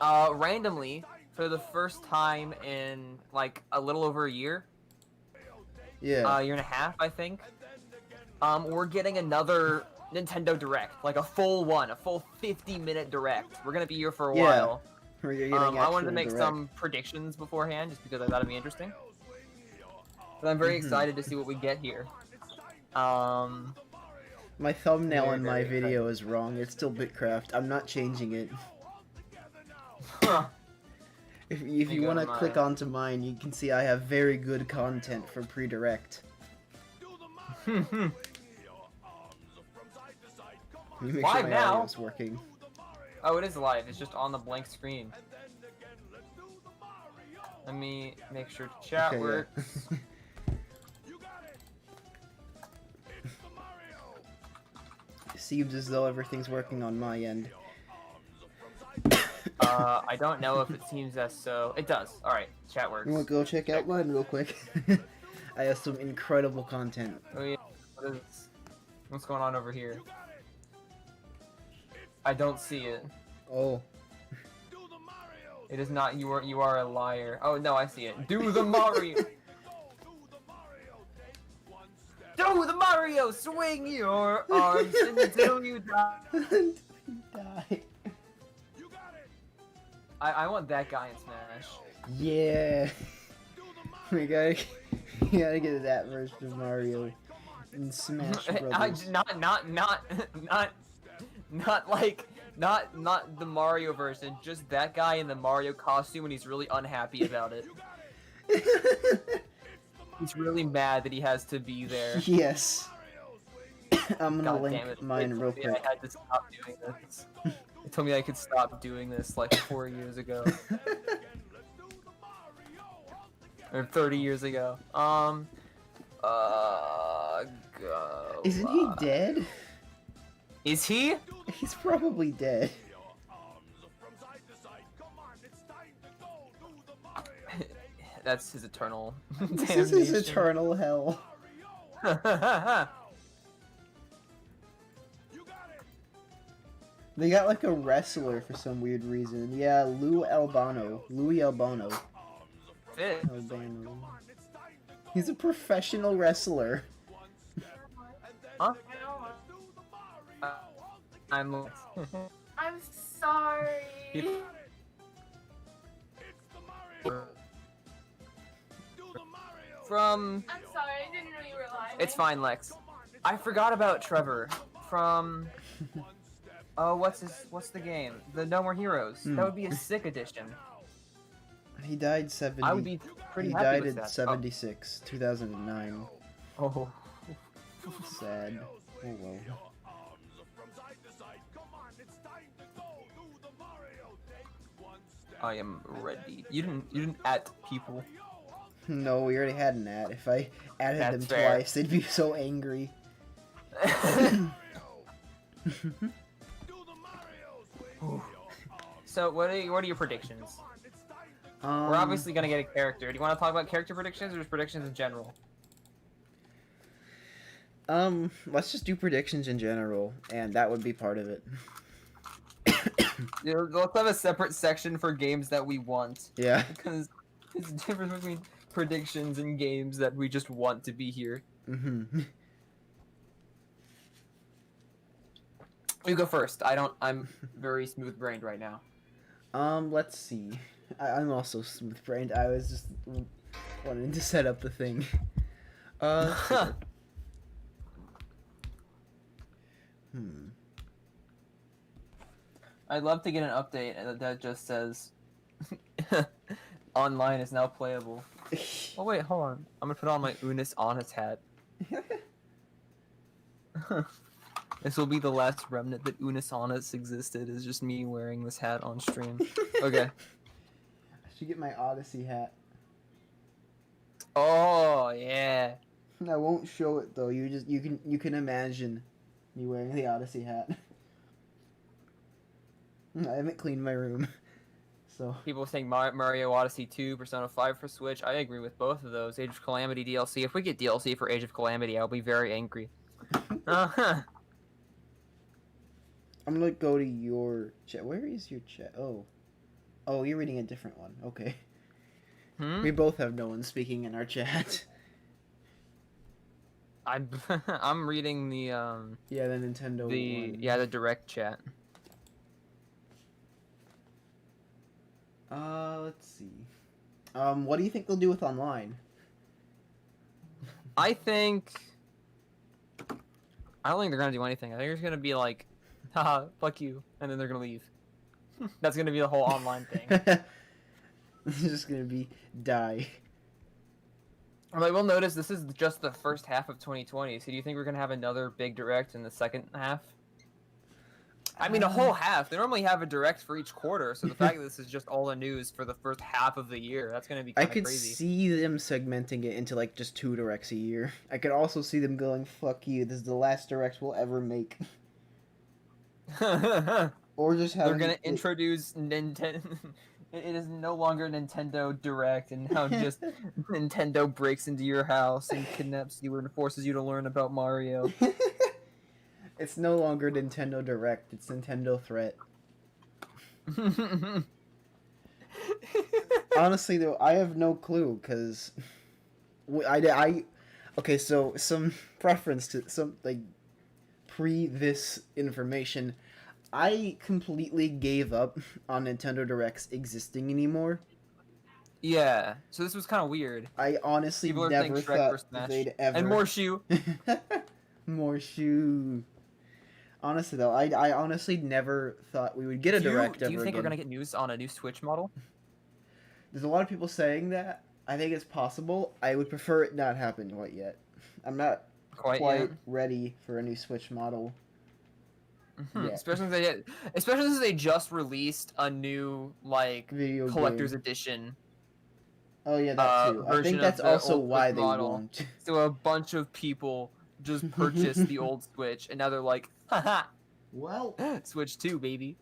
Randomly, for the first time in like a little over a year, Yeah. year and a half, I think. We're getting another Nintendo Direct, like a full 50-minute Direct. We're gonna be here for a Yeah. while. Where you're getting I wanted to actual make direct. some predictions beforehand, just because I thought it'd be interesting. But I'm very Mm-hmm. excited to see what we get here. Um, My thumbnail very, in my very video is wrong. It's still Bitcraft. I'm not changing it. excited. If me you go want to to click mine. onto mine, you can see I have very good content for pre-direct. Let me make sure Live my now? audio's working. Oh, it is live. It's just on the blank screen. Let me make sure chat Okay, works. yeah. Seems as though everything's working on my end. I don't know if it seems as so. It does. All right, chat works. You want to go check out mine real quick? I have some incredible content. Oh yeah. What's going on over here? I don't see it. Oh. It is not. You are a liar. Oh no, I see it. Do the Mario. Do the Mario. Swing your arms until you die. Die. I want that guy in Smash. Yeah. we gotta get that version of Mario in Smash Brothers. Not the Mario version, just that guy in the Mario costume, and he's really unhappy about it. He's really mad that he has to be there. Yes. I'm gonna God link damn it. mine real They told me quick. I had to stop doing this. They told me I could stop doing this like 4 years ago. Or 30 years ago. Go. Isn't he dead? Is he? He's probably dead. That's his eternal This is his damnation. eternal hell. They got like a wrestler for some weird reason. Yeah, Louis Albano. Fit. Albano. He's a professional wrestler. Huh? I'm. I'm sorry. He- From. I'm sorry, I didn't know you were live. It's fine, Lex. I forgot about Trevor. From. Oh, what's the game? The No More Heroes. That would be a sick edition. He died 70. I would be pretty He happy died with in that. 76, 2009. Oh. Sad. Oh well. I am ready. You didn't at people. No, we already had an ad. If I added That's them fair. twice, they'd be so angry. So what are your predictions? We're Um, obviously gonna get a character. Do you want to talk about character predictions or just predictions in general? let's just do predictions in general, and that would be part of it. Let's have a separate section for games that we want, Yeah. because there's a difference between predictions and games that we just want to be here. Mm-hmm. You go first. I'm very smooth-brained right now. Let's see. I'm also smooth-brained. I was just wanting to set up the thing. I'd love to get an update that just says online is now playable. Oh wait, hold on. I'm gonna put on my Unis Honest hat. This will be the last remnant that Unis Honest existed, is just me wearing this hat on stream. Okay. I should get my Odyssey hat. Oh yeah. I won't show it though. You can imagine me wearing the Odyssey hat. I haven't cleaned my room, so. People saying Mario Odyssey 2, Persona 5 for Switch. I agree with both of those. Age of Calamity DLC. If we get DLC for Age of Calamity, I'll be very angry. Uh-huh. I'm gonna go to your chat. Where is your chat? Oh. Oh, you're reading a different one. Okay. Hmm? We both have no one speaking in our chat. I'm I'm reading the Yeah, the Nintendo one. the direct chat. Let's see. What do you think they'll do with online? I don't think they're gonna do anything. I think it's gonna be like, haha, fuck you, and then they're gonna leave. That's gonna be the whole online thing. It's just gonna be die. Like, we'll notice this is just the first half of 2020. So do you think we're gonna have another big direct in the second half? I mean, a whole half. They normally have a direct for each quarter, so the fact that this is just all the news for the first half of the year, that's gonna be I kind of could crazy. see them segmenting it into like just 2 directs a year. I could also see them going, "Fuck you! This is the last direct we'll ever make." Or just They're having gonna introduce Nintendo. It is no longer Nintendo Direct, and now just Nintendo breaks into your house and kidnaps you and forces you to learn about Mario. It's no longer Nintendo Direct. It's Nintendo Threat. Honestly, though, I have no clue because okay. So some preference to some like pre this information. I completely gave up on Nintendo Directs existing anymore. Yeah, so this was kind of weird. I honestly People are saying never Shrek thought versus Smash. they'd ever. And more shoe. More shoe. Honestly, though, I honestly never thought we would get a direct Do ever you think again. we're gonna get news on a new Switch model? There's a lot of people saying that. I think it's possible. I would prefer it not happen quite yet. I'm not Quite quite yet. ready for a new Switch model. Mhm. Yeah. Especially since they just released a new like Video collector's game. edition. Oh yeah, that too. I Version think of that's the also old why Switch they model. won't. So a bunch of people just purchased the old Switch, and now they're like, haha, Well, Switch 2, baby.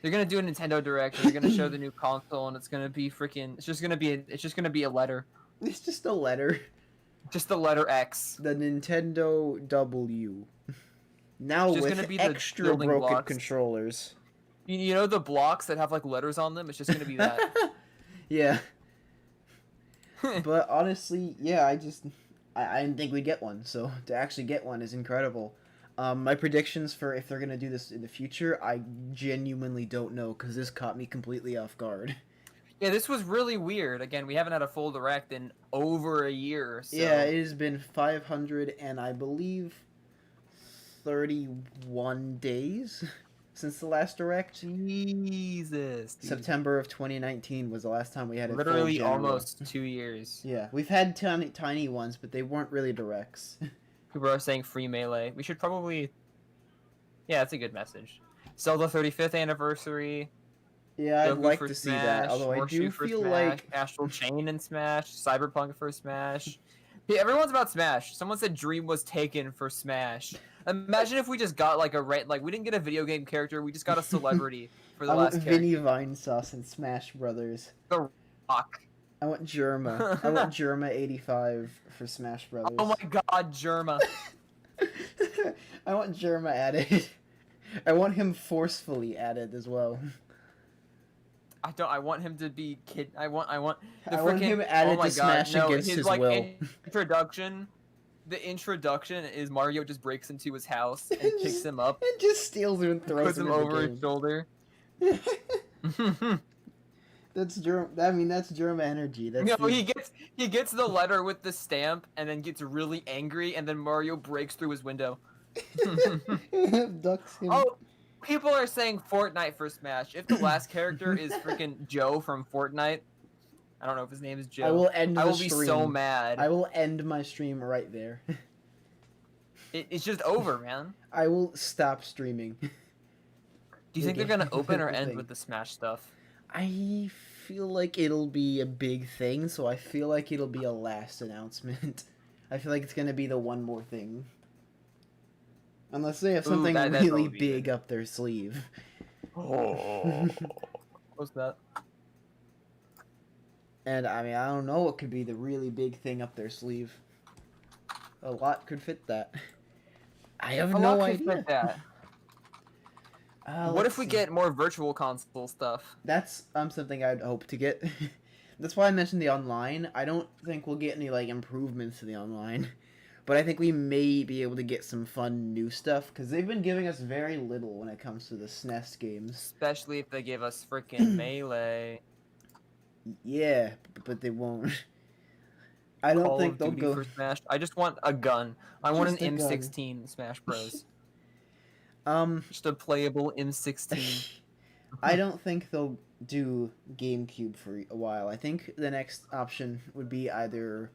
They're gonna do a Nintendo Direct, and they're gonna show the new console, and it's gonna be freaking. It's just gonna be a letter, it's just a letter. just the letter X. The Nintendo W. Now It's just with gonna be the extra building broken blocks. controllers. You know the blocks that have like letters on them? It's just gonna be that. Yeah, but honestly, yeah, I didn't think we'd get one. So to actually get one is incredible. My predictions for if they're gonna do this in the future, I genuinely don't know because this caught me completely off guard. Yeah, this was really weird. Again, we haven't had a full direct in over a year. So. Yeah, it has been 500 and I believe 31 days since the last direct. Jesus. Dude. September of 2019 was the last time we had a Literally full general. almost 2 years. Yeah, we've had tiny ones, but they weren't really directs. People are saying free melee. We should probably. Yeah, that's a good message. Zelda 35th anniversary. Yeah, I'd Goku like for to see Smash, that. Although I Horseshoe do for feel Smash, like Astral Chain in Smash, Cyberpunk for Smash. Yeah, everyone's about Smash. Someone said Dream was taken for Smash. Imagine if we just got like we didn't get a video game character, we just got a celebrity for the I want last Vinny character. Vinesauce and Smash Brothers. The Rock. I want Germa. I want Germa 85 for Smash Brothers. Oh my God, Germa. I want Germa added. I want him forcefully added as well. I want him to be kid. I want the I want freaking. him added Oh my to God, Smash no, against his will. Introduction. The introduction is Mario just breaks into his house and picks Just- him up, And just steals him and throws puts him him in over the his shoulder. game. That's Germa. I mean, that's Germa energy. That's No, the- he gets the letter with the stamp and then gets really angry, and then Mario breaks through his window. ducks him. Oh, people are saying Fortnite for Smash. If the last character is freaking Joe from Fortnite, I don't know if his name is Joe. I will end the I will stream. be so mad. I will end my stream right there. It's just over, man. I will stop streaming. Do you think they're Okay. gonna open or The end thing. with the Smash stuff? I feel like it'll be a big thing, so I feel like it'll be a last announcement. I feel like it's gonna be the one more thing. Unless they have Ooh, something that'd really probably be big good. up their sleeve. Oh. What's that? And I mean, I don't know what could be the really big thing up their sleeve. A lot could fit that. I have A no lot could idea. fit that. What let's if we see. get more virtual console stuff? That's something I'd hope to get. That's why I mentioned the online. I don't think we'll get any like improvements to the online, but I think we may be able to get some fun new stuff because they've been giving us very little when it comes to the SNES games. Especially if they give us freaking Melee. Yeah, but they won't. I don't Call think of they'll Duty go. for Smash. I just want a gun. I want an Just a gun. M16 Smash Bros. Um, Just a playable M16. I don't think they'll do GameCube for a while. I think the next option would be either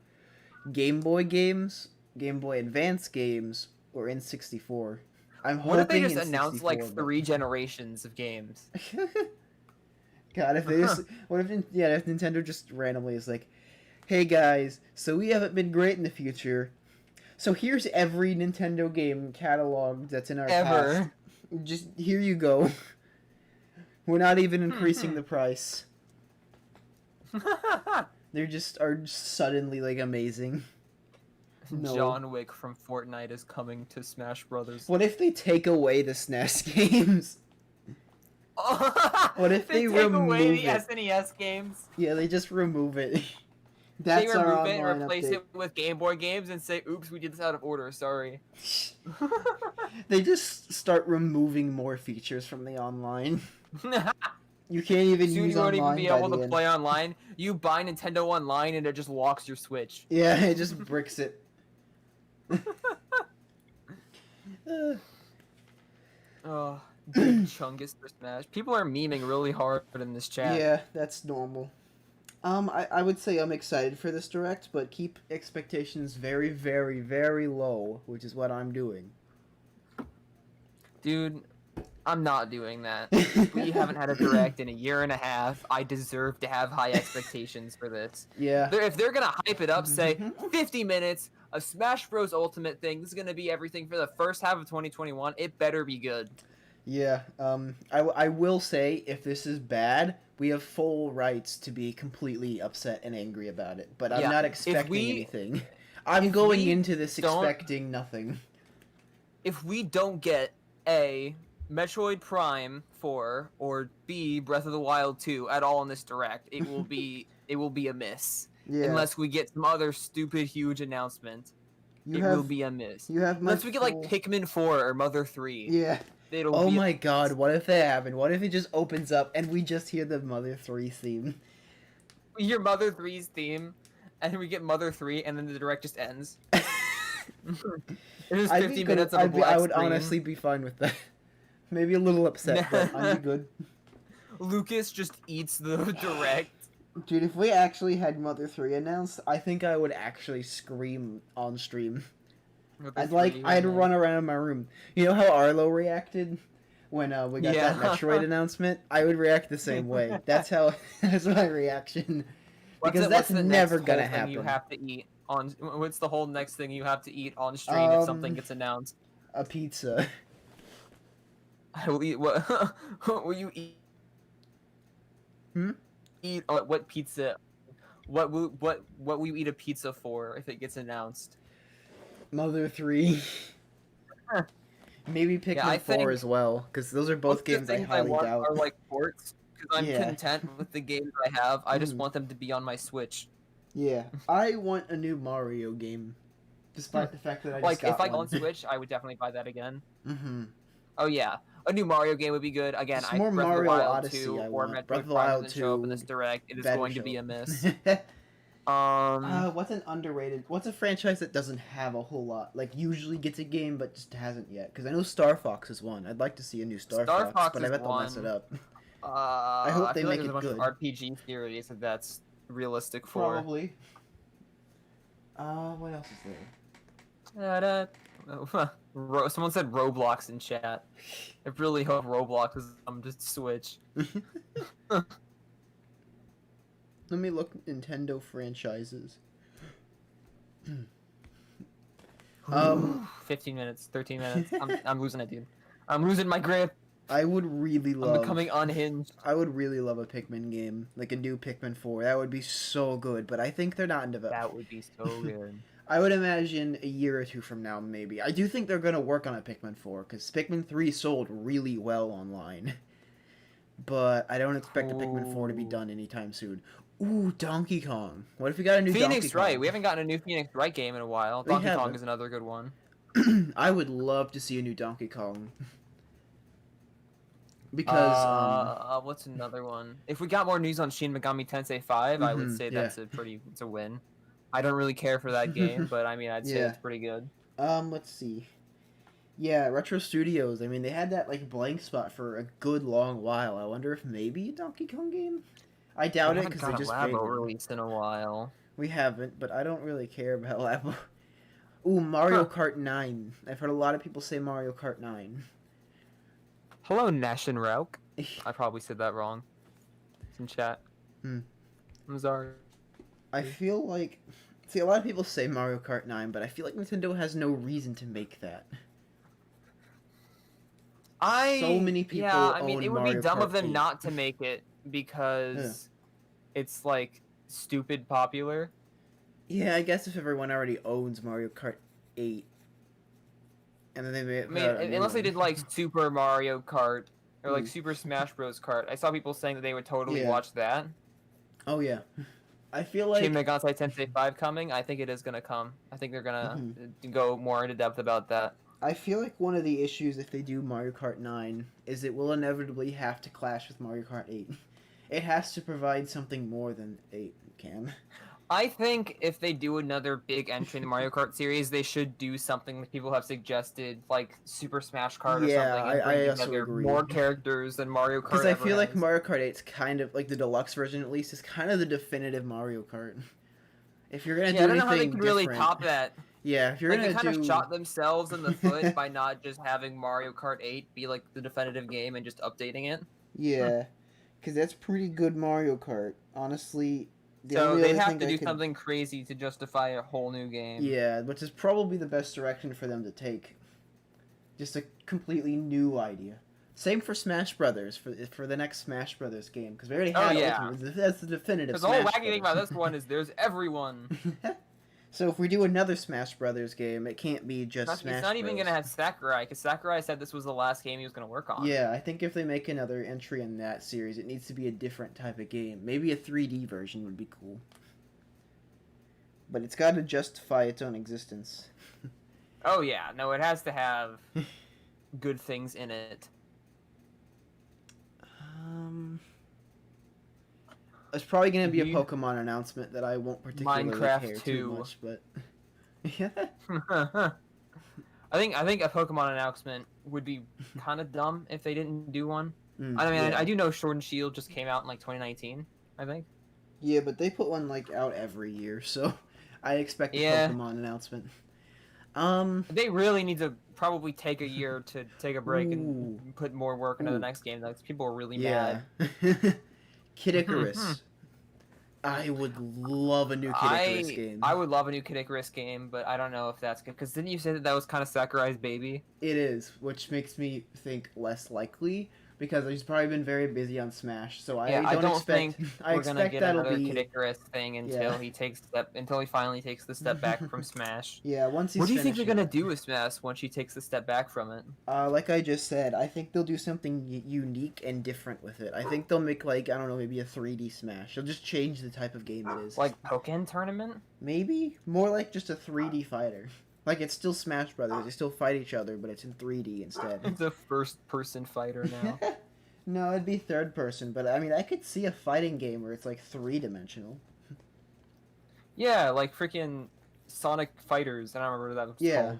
Game Boy games, Game Boy Advance games, or N64. I'm What if they hoping just announce like N64, but- 3 generations of games? God, if they just what if if Nintendo just randomly is like, "Hey guys, so we haven't been great in the future. So here's every Nintendo game catalog that's in our past. Ever. Just here you go. We're not even increasing the price. They just are suddenly like amazing." No. John Wick from Fortnite is coming to Smash Brothers. What if they take away the SNES games? What if they take away remove the it? SNES games? Yeah, they just remove it. They That's our remove it and online replace update. it with Game Boy games and say, "Oops, we did this out of order. Sorry." They just start removing more features from the online. You can't even Soon use you won't online even be by able the to end. play online. You buy Nintendo Online and it just locks your Switch. Yeah, it just bricks it. Oh, big Chungus for Smash. People are memeing really hard in this chat. Yeah, that's normal. I would say I'm excited for this direct, but keep expectations very, very, very low, which is what I'm doing. Dude, I'm not doing that. We haven't had a direct in a year and a half. I deserve to have high expectations for this. Yeah. If they're gonna hype it up, say 50 minutes, a Smash Bros. Ultimate thing. This is gonna be everything for the first half of 2021. It better be good. Yeah, I will say, if this is bad, we have full rights to be completely upset and angry about it, but I'm Yeah, not if expecting we- anything. I'm if going we into this don't- expecting nothing. If we don't get A, Metroid Prime 4, or B, Breath of the Wild 2 at all in this direct, it will be a miss. Yeah, Unless we get some other stupid huge announcement. you It have will be a miss. you have my Unless we get like full- Pikmin 4 or Mother 3. Yeah. It'll Oh be my god, what if that happened? What if it just opens up and we just hear the Mother 3 theme? We hear Mother 3's theme, and then we get Mother 3, and then the direct just ends. There's I'd be 50 good- minutes of a black I would screen. honestly be fine with that. Maybe a little upset, but I'd be good. Lucas just eats the direct. Dude, if we actually had Mother 3 announced, I think I would actually scream on stream. Mother I'd 3, run around in my room. You know how Arlo reacted when we got Yeah. that Metroid announcement? I would react the same way. That's my reaction. Because that's the never next gonna whole thing You happen. have to eat on. What's the whole next thing you have to eat on stream if something Um, gets announced? A pizza. I will eat what? What will you eat? Hmm? Eat what pizza? What will you eat a pizza for if it gets announced? Mother 3. Maybe Pikmin I 4 think- as well, because those are both Most of the games I things highly want doubt. are like ports because I'm Yeah. content with the games I have. I just Mm. want them to be on my Switch. Yeah, I want a new Mario game, despite the fact that I just Like got if I go one. on Switch, I would definitely buy that again. Mm-hmm. Oh yeah, a new Mario game would be good. Again, Just I more Breath of the Mario Wild Odyssey 2 I or want. Metroid Breath of the Prime Wild doesn't show up in 2 this direct. It is better going to show be a up. miss. What's an underrated? What's a franchise that doesn't have a whole lot? Like usually gets a game but just hasn't yet. Because I know Star Fox is one. I'd like to see a new Star Star Fox, Fox but I is bet they'll mess one. it up. I hope they feel like make there's it a bunch good. of RPG series that's realistic for. Probably. What else is there? Someone said Roblox in chat. I really hope Roblox is just Switch. Let me look Nintendo franchises. 15 minutes, 13 minutes. I'm losing it, dude. I'm losing my grip. I would really I'm love. becoming unhinged. I would really love a Pikmin game, like a new Pikmin 4. That would be so good, but I think they're not in development. That would be so good. I would imagine a year or two from now, maybe. I do think they're gonna work on a Pikmin 4 because Pikmin 3 sold really well online, but I don't expect a Pikmin 4 to be Ooh. done anytime soon. Ooh, Donkey Kong. What if we got a new Donkey Phoenix Kong? Wright. We haven't gotten a new Phoenix Wright game in a while. We Donkey Kong haven't. is another good one. I would love to see a new Donkey Kong. Because What's another one? If we got more news on Shin Megami Tensei 5, I would Mhm, say yeah. that's it's a win. I don't really care for that game, but I mean, I'd say Yeah. it's pretty good. let's see. Yeah, Retro Studios. I mean, they had that like blank spot for a good long while. I wonder if maybe a Donkey Kong game. I doubt We it haven't because got they a just Labo made one. released in a while. We haven't, but I don't really care about Labo. Ooh, Mario Kart 9. I've heard a lot of people say Mario Kart 9. Hello, Nash and Rauk. I probably said that wrong. It's in chat. Hmm. I'm sorry. I feel like... See, a lot of people say Mario Kart 9, but I feel like Nintendo has no reason to make that. So many people I mean, own it would Mario be dumb Kart of them 8. not to make it because it's like stupid popular. Yeah, I guess if everyone already owns Mario Kart 8, and then they made I mean, unless they did like Super Mario Kart or like Mm. Super Smash Bros. Kart. I saw people saying that they would totally Yeah. watch that. Oh yeah, I feel like Shin Megami Tensei 5 coming. I think it is gonna come. I think they're gonna go more into depth about that. I feel like one of the issues if they do Mario Kart 9 is it will inevitably have to clash with Mario Kart 8. It has to provide something more than 8 can. I think if they do another big entry in the Mario Kart series, they should do something that people have suggested, like Super Smash Kart or Yeah, something, and I bring also together agree. more characters than Mario Kart Because I ever feel like has. Mario Kart 8's kind of like the deluxe version at least is kind of the definitive Mario Kart. If you're gonna Yeah, do I don't know anything how they could really different, top that. yeah, if you're Like, they gonna kind do of shot themselves in the foot by not just having Mario Kart 8 be like the definitive game and just updating it. yeah, because that's pretty good Mario Kart. Honestly, the So only they'd other have thing to I do could- something crazy to justify a whole new game. Yeah, which is probably the best direction for them to take. Just a completely new idea. Same for Smash Brothers for the next Smash Brothers game because we already Oh, had yeah. Ultimate. That's the definitive. Because the whole Smash wacky thing about Brothers. this one is there's everyone. So if we do another Smash Brothers game, it can't be just Smash. It's not even Bros. gonna have Sakurai, because Sakurai said this was the last game he was gonna work on. Yeah, I think if they make another entry in that series, it needs to be a different type of game. Maybe a 3D version would be cool. But it's got to justify its own existence. Oh yeah, no, it has to have good things in it. There's probably going to be a You- Pokemon announcement that I won't particularly Minecraft care 2. too much, but yeah. I think a Pokemon announcement would be kind of dumb if they didn't do one. I mean, yeah. I do know Sword and Shield just came out in like 2019, I think. Yeah, but they put one like out every year, so I expect a Yeah. Pokemon announcement. They really need to probably take a year to take a break Ooh. and put more work into the Ooh. next game. Like, people are really yeah. mad. Kid Icarus. I would love a new Kid Icarus game. I would love a new Kid Icarus game, but I don't know if that's good. Because didn't you say that was kind of Sakurai's baby? It is, which makes me think less likely because he's probably been very busy on Smash. So I don't expect. I We're gonna expect get that'll another be. Kid Icarus thing until he finally takes the step back from Smash. Yeah, once he's. What do you think they're finishing gonna it. do with Smash once she takes the step back from it? Like I just said, I think they'll do something unique and different with it. I think they'll make like I don't know, maybe a 3D Smash. They'll just change the type of game it is. Like Pokken Tournament? maybe more like just a 3D fighter. Like it's still Smash Brothers. They still fight each other, but it's in 3D instead. It's a first-person fighter now. No, it'd be third person, but I mean, I could see a fighting game where it's like 3-dimensional. Yeah, like freaking Sonic Fighters. I don't remember what that was Yeah, called.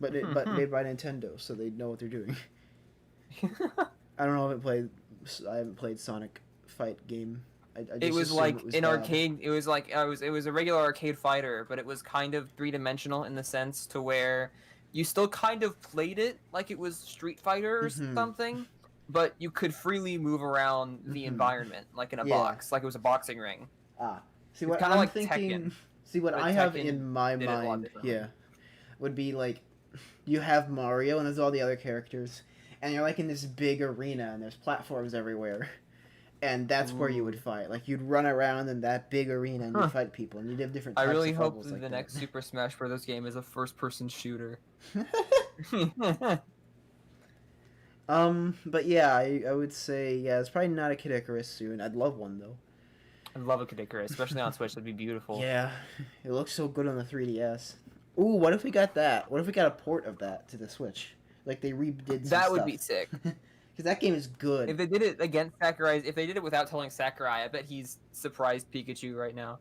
but made by Nintendo, so they know what they're doing. I don't know. I haven't played Sonic Fight game. I just It was assumed like it was an bad. arcade. It was like it was a regular arcade fighter, but it was kind of three-dimensional in the sense to where you still kind of played it like it was Street Fighter or Mhm. something, but you could freely move around the Mhm. environment like in a Yeah. box, like it was a boxing ring. Ah, see It's what kinda I'm like thinking. Tekken, See what but I have Tekken in my did it a lot mind. differently. Yeah, would be like you have Mario and there's all the other characters, and you're like in this big arena and there's platforms everywhere, and that's where you would Ooh. fight. Like you'd run around in that big arena and Huh. you'd fight people, and you'd have different I types really of hope levels that like the that. next Super Smash Bros. Game is a first-person shooter. But yeah, I would say yeah, it's probably not a Kid Icarus soon. I'd love one though. I love a Kid Icarus, especially on Switch. That'd be beautiful. Yeah, it looks so good on the 3DS. Ooh, what if we got that? What if we got a port of that to the Switch? Like they redid some That would stuff. be sick. Because that game is good. If they did it against Sakurai, if they did it without telling Sakurai, I bet he's surprised Pikachu right now.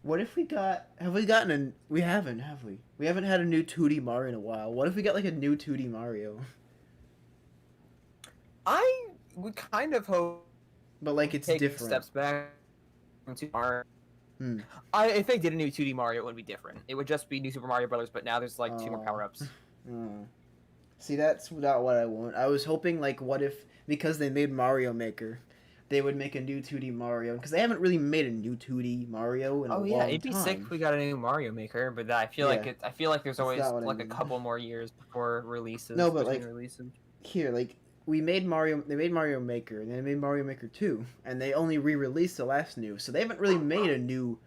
What if we got? Have we gotten a? We haven't, have we? We haven't had a new 2D Mario in a while. What if we got like a new 2D Mario? I would kind of hope But like it's taking different. steps back from Super Mario. Hmm. If they did a new 2D Mario, it would be different. It would just be New Super Mario Brothers, but now there's like 2 more Oh. power-ups. Oh. See, that's not what I want. I was hoping like, what if because they made Mario Maker, they would make a new 2D Mario? Because they haven't really made a new 2D Mario in a Oh long yeah, it'd be time. sick if we got a new Mario Maker, but I feel like Yeah. I feel like there's always not what I like a mean. couple more years before releases. No, but, between like, releases. Here, like we made Mario. They made Mario Maker, and then they made Mario Maker 2, and they only re-released the last new. So they haven't really made a new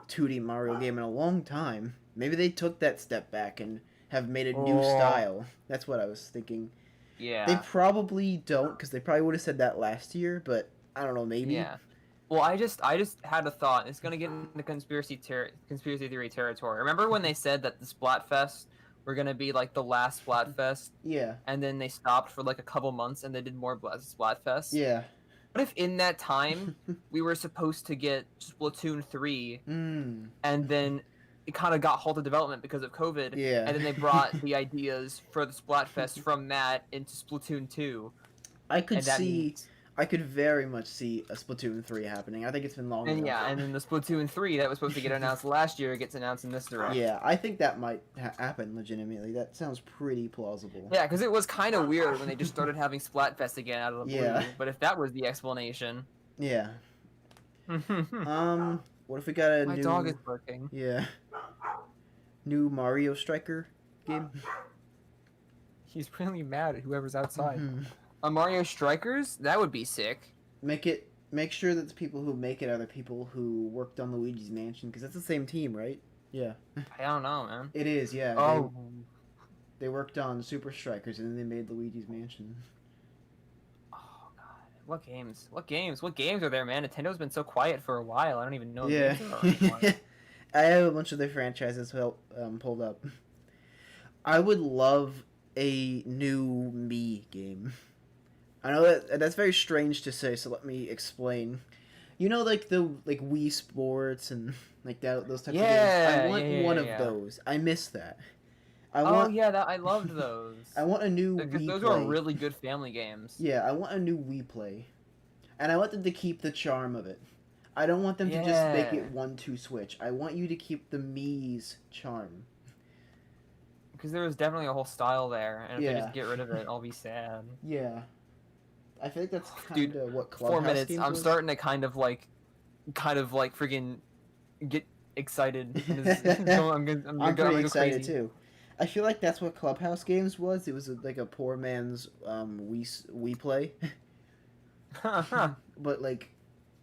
2D Mario game in a long time. Maybe they took that step back and have made a new Oh. style. That's what I was thinking. Yeah. They probably don't, because they probably would have said that last year. But I don't know. Maybe. Yeah. Well, I just had a thought. It's gonna get into conspiracy theory territory. Remember when they said that the Splatfest were gonna be like the last Splatfest, Yeah. and then they stopped for like a couple months, and they did more Splatfest? Yeah. What if in that time we were supposed to get Splatoon 3, Mm. and then it kind of got halted development because of COVID, Yeah. and then they brought the ideas for the Splatfest from that into Splatoon 2, I could and that see. means- I could very much see a Splatoon 3 happening. I think it's been long and enough. yeah, and then the Splatoon 3 that was supposed to get announced last year gets announced in this direct. Yeah, I think that might happen legitimately. That sounds pretty plausible. Yeah, because it was kind of weird when they just started having Splatfest again out of the blue. Yeah. But if that was the explanation, Yeah. my What if we got a new? dog is barking. Yeah. New Mario Striker game. He's really mad at whoever's outside. Mhm. Mario Strikers? That would be sick. Make sure that the people who make it are the people who worked on Luigi's Mansion, because that's the same team, right? Yeah. I don't know, man. It is. Yeah. Oh, They worked on Super Strikers and then they made Luigi's Mansion. oh God! What games? What games? What games are there, man? Nintendo's been so quiet for a while. I don't even know. What Yeah. games there are anymore. I have a bunch of their franchises pulled up. I would love a new Me game. I know that's very strange to say, so let me explain. You know, like the Wii Sports and like that those types of games. Yeah, I want yeah, one yeah, of yeah. those. I miss that. I Oh want yeah, I loved those. I want a new Because Wii those Play. were really good family games. Yeah, I want a new Wii Play, and I want them to keep the charm of it. I don't want them to just make Yeah. it 1-2 switch. I want you to keep the Mii's charm. Because there was definitely a whole style there, and if they Yeah. just get rid of it, I'll be sad. Yeah. I feel like that's Dude, kind of what Clubhouse 4 minutes. games I'm was. starting to kind of like freaking get excited. I'm I'm pretty go excited crazy. too. I feel like that's what Clubhouse games was. It was like a poor man's Wii Play, but like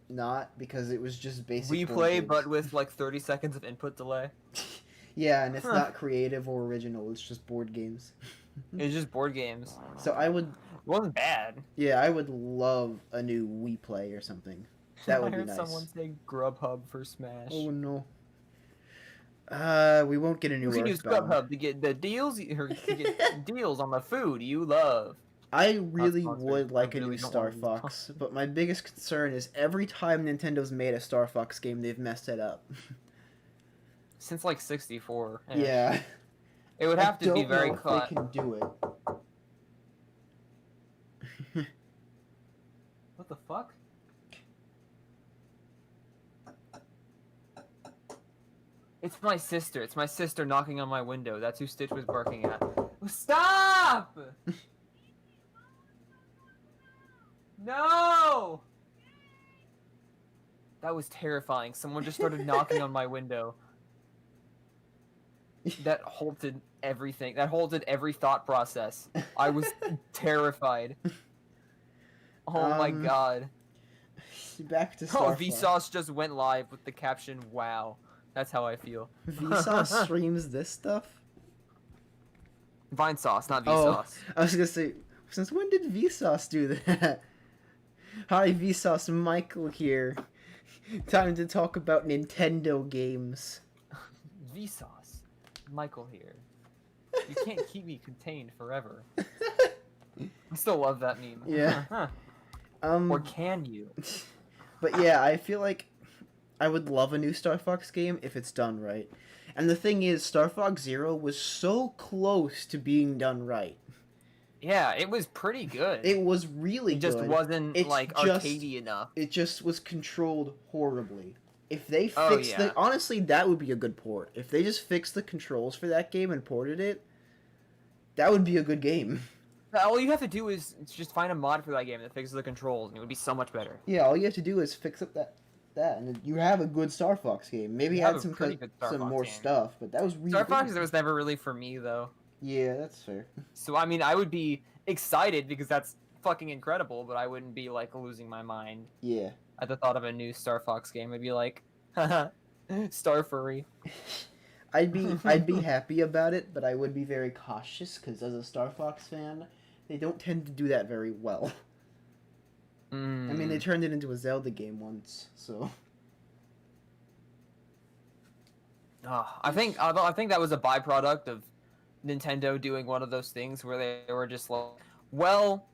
not because it was just basic. We board play, games. but with like 30 seconds of input delay. Yeah, and it's Huh. not creative or original. It's just board games. It's just board games. So I would, It wasn't bad. yeah, I would love a new Wii Play or something. That would I be heard nice. someone say Grubhub for Smash. Oh no. We won't get a new You can use Earthbound. Grubhub to get the deals, or to get deals on the food you love. I really sponsored. would like I a really new don't Star want to be Fox, but my biggest concern is every time Nintendo's made a Star Fox game, they've messed it up. Since like 64. Yeah. It would have to be very I don't know close. if they can do it. What the fuck? It's my sister. It's my sister knocking on my window. That's who Stitch was barking at. Stop! No! That was terrifying. Someone just started knocking on my window. That halted everything. That halted every thought process. I was terrified. Oh my Um, god. Back to Oh, Star Fox. Vsauce just went live with the caption, "Wow." That's how I feel. Vsauce streams this stuff? Vine sauce, not Oh. Vsauce. I was gonna say, since when did Vsauce do that? Hi, Vsauce, Michael here. Time to talk about Nintendo games. Vsauce. Michael here. You can't keep me contained forever. I still love that meme. Yeah. Or can you? But yeah, I feel like I would love a new Star Fox game if it's done right. And the thing is, Star Fox Zero was so close to being done right. Yeah, it was pretty good. It was really It just good. wasn't It's like just- arcadey enough. It just was controlled horribly. If they Oh, fixed yeah. it, honestly, that would be a good port. If they just fixed the controls for that game and ported it, that would be a good game. All you have to do is just find a mod for that game that fixes the controls, and it would be so much better. Yeah, all you have to do is fix up that, and you have a good Star Fox game. Maybe You have add a some pretty good Star some Fox more game. stuff, but that was really Star good. Fox was never really for me though. Yeah, that's fair. So I mean, I would be excited because that's fucking incredible, but I wouldn't be like losing my mind Yeah. at the thought of a new Star Fox game. I'd be like, haha, Star Furry. I'd be happy about it, but I would be very cautious because as a Star Fox fan, they don't tend to do that very well. I mean, they turned it into a Zelda game once, so I think that was a byproduct of Nintendo doing one of those things where they were just like, well,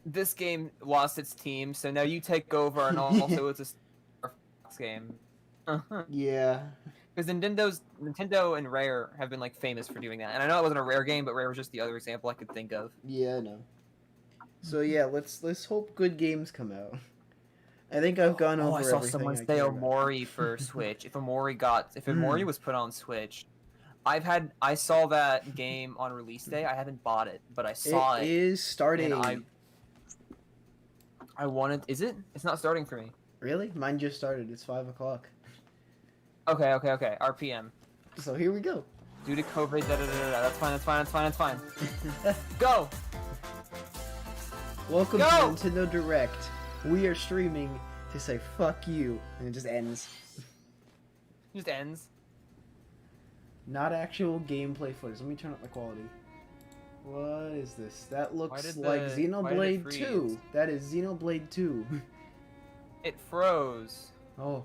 this game lost its team, so now you take over, and also it's a Star Fox game. yeah. Because Nintendo and Rare have been like famous for doing that, and I know it wasn't a Rare game, but Rare was just the other example I could think of. Yeah, I know. So yeah, let's hope good games come out. I think I've gone over I saw everything someone I say care about. Omori for Switch. If Omori was put on Switch, I saw that game on release day. I haven't bought it, but I saw It it. is starting. And I wanted. Is it? It's not starting for me. Really? Mine just started. It's 5 o'clock. Okay. RPM. So here we go. Due to COVID, That's fine. Go. Welcome Go! to Nintendo Direct. We are streaming to say fuck you, and it just ends. Just ends. Not actual gameplay footage. Let me turn up the quality. What is this? That looks did like why did it Xenoblade freeze? 2. That is Xenoblade 2. It froze. Oh.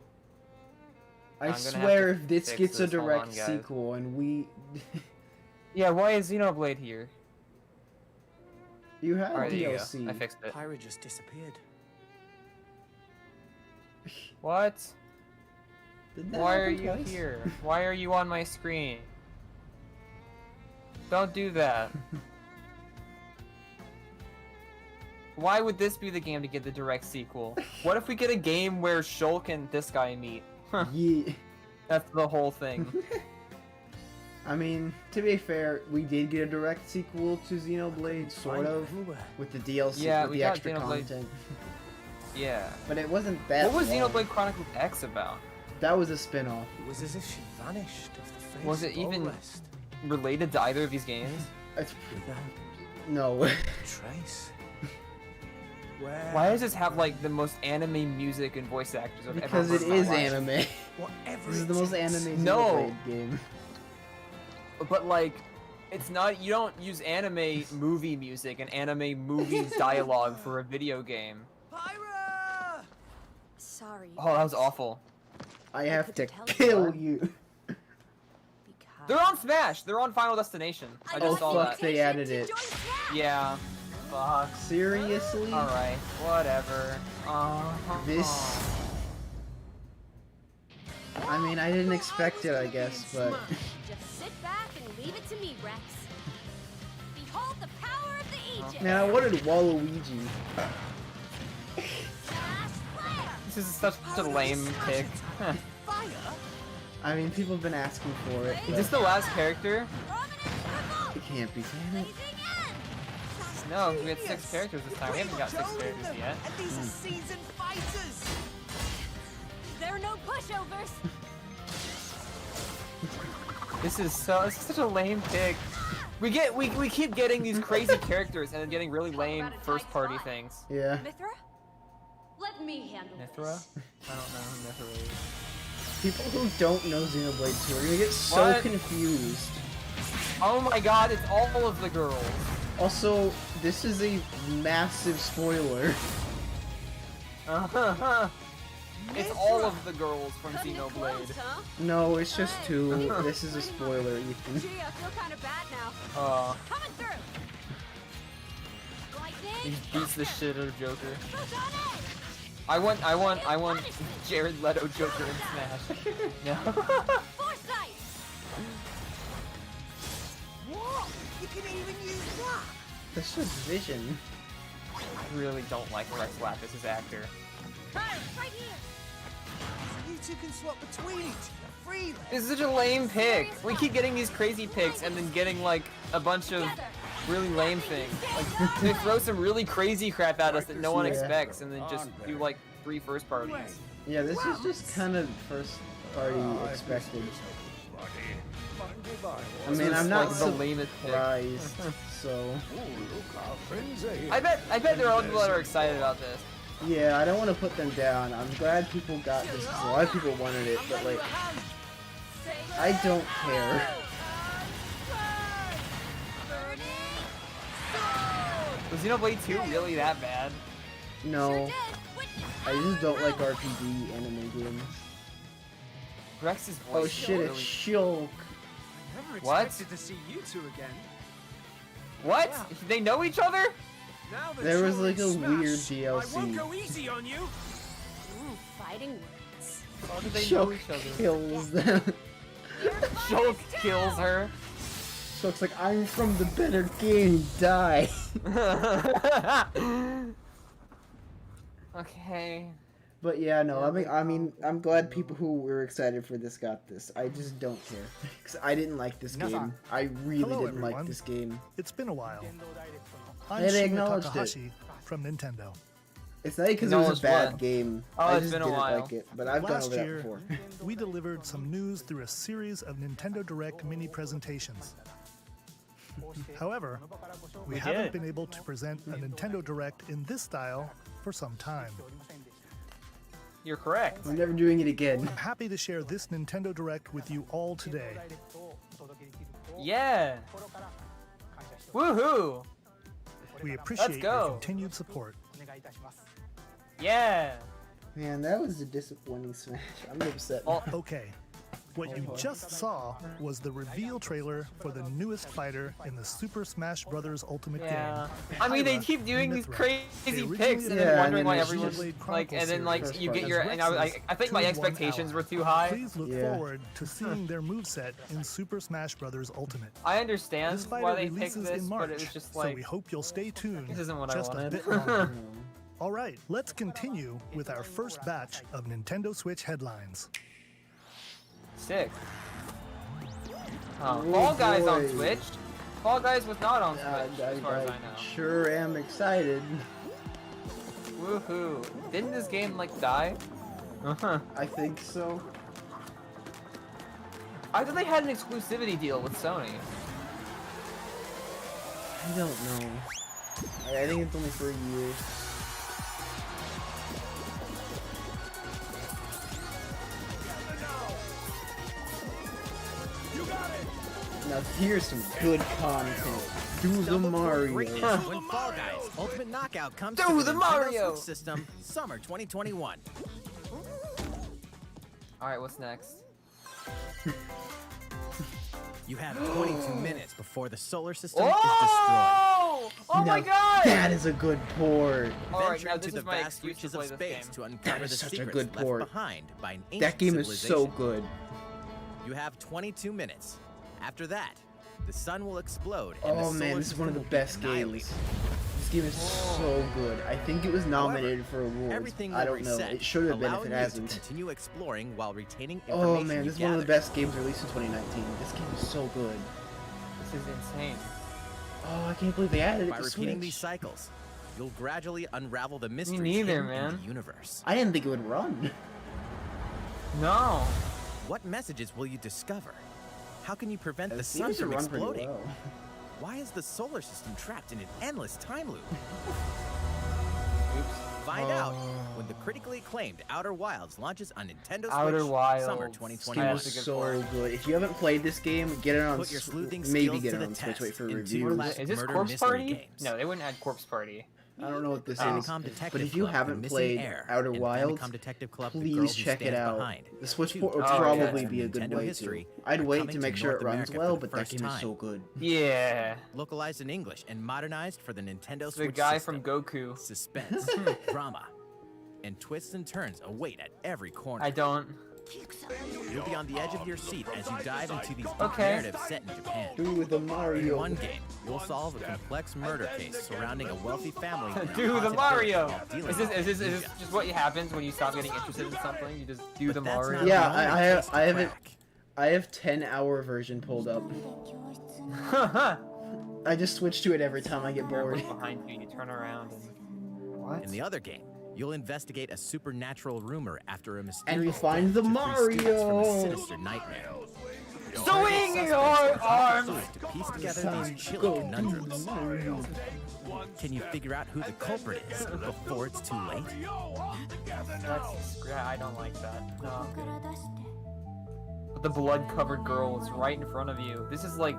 I I'm gonna have swear to if this fix gets a this. Hold direct on, guys. sequel and we... Yeah. Why is Xenoblade here? you had Alright, there you DLC. go. I fixed it. Pyra just disappeared. What? Did that Why are happen you twice? here? Why are you on my screen? Don't do that. Why would this be the game to get the direct sequel? What if we get a game where Shulk and this guy meet? Yeah. That's the whole thing. I mean, to be fair, we did get a direct sequel to Xenoblade, sort Find of, everywhere. with the DLC, Yeah, with we the got extra Xenoblade. content. Yeah. But it wasn't that What was long. Xenoblade Chronicles X about? That was a spin-off. It was as if she vanished off the face Was it of all even- West, Related to either of these games? It's, without no. a trace. Where? Why does this have like the most anime music and voice actors I've Because ever it heard in my is life? anime. Whatever This is it the most takes. anime No. Xenoblade game. But like, it's not. You don't use anime movie music and anime movie dialogue for a video game. Pyra! Sorry. Oh, that was awful. I have to couldn't tell you kill what. you. Because They're on Smash. They're on Final Destination. I Oh, just saw fuck, that. they added it. Yeah. Fuck. Seriously? All right. Whatever. This... I mean, I didn't expect it, I guess, but... Just sit back and leave it to me, Rex. Behold the power of the Aegis. Man, I wanted Waluigi. Flash flare. This is such a lame pick. Huh. Fire? I mean, people have been asking for it. Is this the last character? Prominence It can't be, can it? blazing end. No, we had 6 characters this time. We haven't got 6 characters yet. And these are seasoned fighters. There are no pushovers. This is such a lame pick. We keep getting these crazy characters and then getting really lame first party things. Yeah. Mithra? Let me handle Mithra? this. I don't know who Mithra is. People who don't know Xenoblade 2 are gonna get so What? confused. Oh my god, it's all of the girls. Also, this is a massive spoiler. It's all of the girls from Cutting it Xenoblade. close, huh? No, it's just 2. This is a spoiler, Ethan. Gee, I feel kind of bad now. Coming through. He Lightning. beats the shit out of Joker. Photonic. I want Jared Leto Joker in Smash. No. Foresight. What? You can even use that? That's just vision. I really don't like Rex Lapis as actor. Right here. So you two can swap between each other freely. This is such a lame pick. We keep getting these crazy picks and then getting like a bunch of really lame things. Like they throw some really crazy crap at us that no one Yeah. expects and then just do like 3 first parties. Yeah, this is just kind of first party expected. I mean, I'm not like the lamest pick. surprised, so... I bet there are people that are excited about this. Yeah, I don't want to put them down. I'm glad people got this, 'cause a lot of people wanted it, but like, I don't care. Was Xenoblade 2 really that bad? No, I just don't like RPG anime games. Rex's voice Oh is shit, it's really... Shulk. Never What? expected to see you two again. What? They know each other? Now that There was you're like in a Smash, weird I won't DLC. go easy on you. Ooh, fighting words. How do they know Shulk each other? kills them. Shulk kills her. Shulk's like, I'm from the better game, die. Okay. But yeah, no, I mean, I'm glad people who were excited for this got this. I just don't care. 'Cause I didn't like this game. I really Hello, didn't like everyone. this game. It's been a while. I'm They Shinya acknowledged it. Takahashi from Nintendo. It's not because it was a Acknowledge bad what? game. Oh, I it's just been a didn't while. like it, but I've gone Last over that year, before. we delivered some news through a series of Nintendo Direct mini presentations. However, we haven't did. been able to present a Nintendo Direct in this style for some time. You're correct. We're never doing it again. I'm happy to share this Nintendo Direct with you all today. Yeah. Woohoo. We appreciate go. your continued support. Yeah. Man, that was a disappointing Smash. I'm upset. Well, Okay, what you just saw was the reveal trailer for the newest fighter in the Super Smash Bros. Ultimate yeah. game. I mean, they Pyra keep doing these Mithra. crazy They originally picks and Yeah, then and wondering then why there's everyone's Xenoblade like, and then like First you part. get your, and I think my Two in 1 expectations hour. were too high. Please look Yeah. forward to seeing their moveset in Super Smash Bros. Ultimate. I understand This fighter why they picked releases this, in but March, it was just so like, we hope you'll stay tuned this isn't what I just a wanted. bit longer. All right, let's continue with our first batch of Nintendo Switch headlines. sick. Oh, Oh, Fall Guys on boy. Switch. Fall Guys was not on I, Switch, as far as I know. sure am excited. Woohoo! Didn't this game like die? I think so. I thought they had an exclusivity deal with Sony. I don't know. I think it's only for a year. Now here's some good content. Do the Mario. When Fall Guys Ultimate Knockout comes Do to the Nintendo Mario! Switch system, summer 2021. Alright, what's next? You have 22 minutes before the solar system is destroyed. Oh! Oh my Now god! That is a good port. Alright, Venture now into this the is my vast excuse to reaches play of this space game. to uncover is the such a secrets good left port. behind by an ancient That game is so civilization. good. You have 22 minutes. After that, the sun will explode and the Oh solar man, this is one of the system will be best annihilated. games. This game is so good. I think it was nominated for awards. Everything I will don't know. reset, It should have been if allowing it you to hasn't. continue exploring while retaining information Oh man, you this is one of the gathered. best games released in 2019. This game is so good. This is insane. Oh, I can't believe they added it By to repeating Switch. these cycles, you'll gradually unravel the mysteries neither, hidden in man. the universe. I didn't think it would run. No. What messages will you discover? How can you prevent It the sun seems to from run pretty exploding? well. Why is the solar system trapped in an endless time loop? Oops. Find out when the critically acclaimed Outer Wilds launches on Nintendo Switch Outer Wilds. summer This 2021. game That's was a good so port. good. If you haven't played this game, get it on. Put your sleuthing Maybe skills get to it the on Switch. Wait test for in two reviews. classic Is this murder Corpse mystery Party? games. No, they wouldn't add Corpse Party. I don't know what this is. Famicom Detective But if you Club, haven't The Missing played Heir, Outer and Wilds, Famicom Detective Club, The Girl please Who check it Stands out. Behind. The Switch Two port would Oh, probably yeah. be a good Nintendo way history to. I'd are wait coming to make to sure North it runs America for well, the but that first game is time. so good. Yeah. Localized in English and modernized for the Nintendo The Switch guy system. from Goku. Suspense, drama, and twists and turns await at every corner. I don't. You'll be on the edge of your seat as you dive into these deep Okay. narratives set in Japan. Do the In Mario. one game, you'll solve a complex murder case surrounding a wealthy family. in a Do the haunted Mario. village while dealing Is this with amnesia. just what happens when you stop getting interested in something? You just do But the that's Mario. not Yeah, the only I case to haven't. crack. I have 10-hour version pulled up. I just switch to it every time I get bored. Look behind you, you turn around. And... What? In the other game, you'll investigate a supernatural rumor after a mysterious you find death the to free students from Mario. a sinister nightmare. Swing your arms! To piece together these chilling conundrums. Can you figure out who the culprit is before it's too late? I don't like that. No. But the blood-covered girl is right in front of you. This is like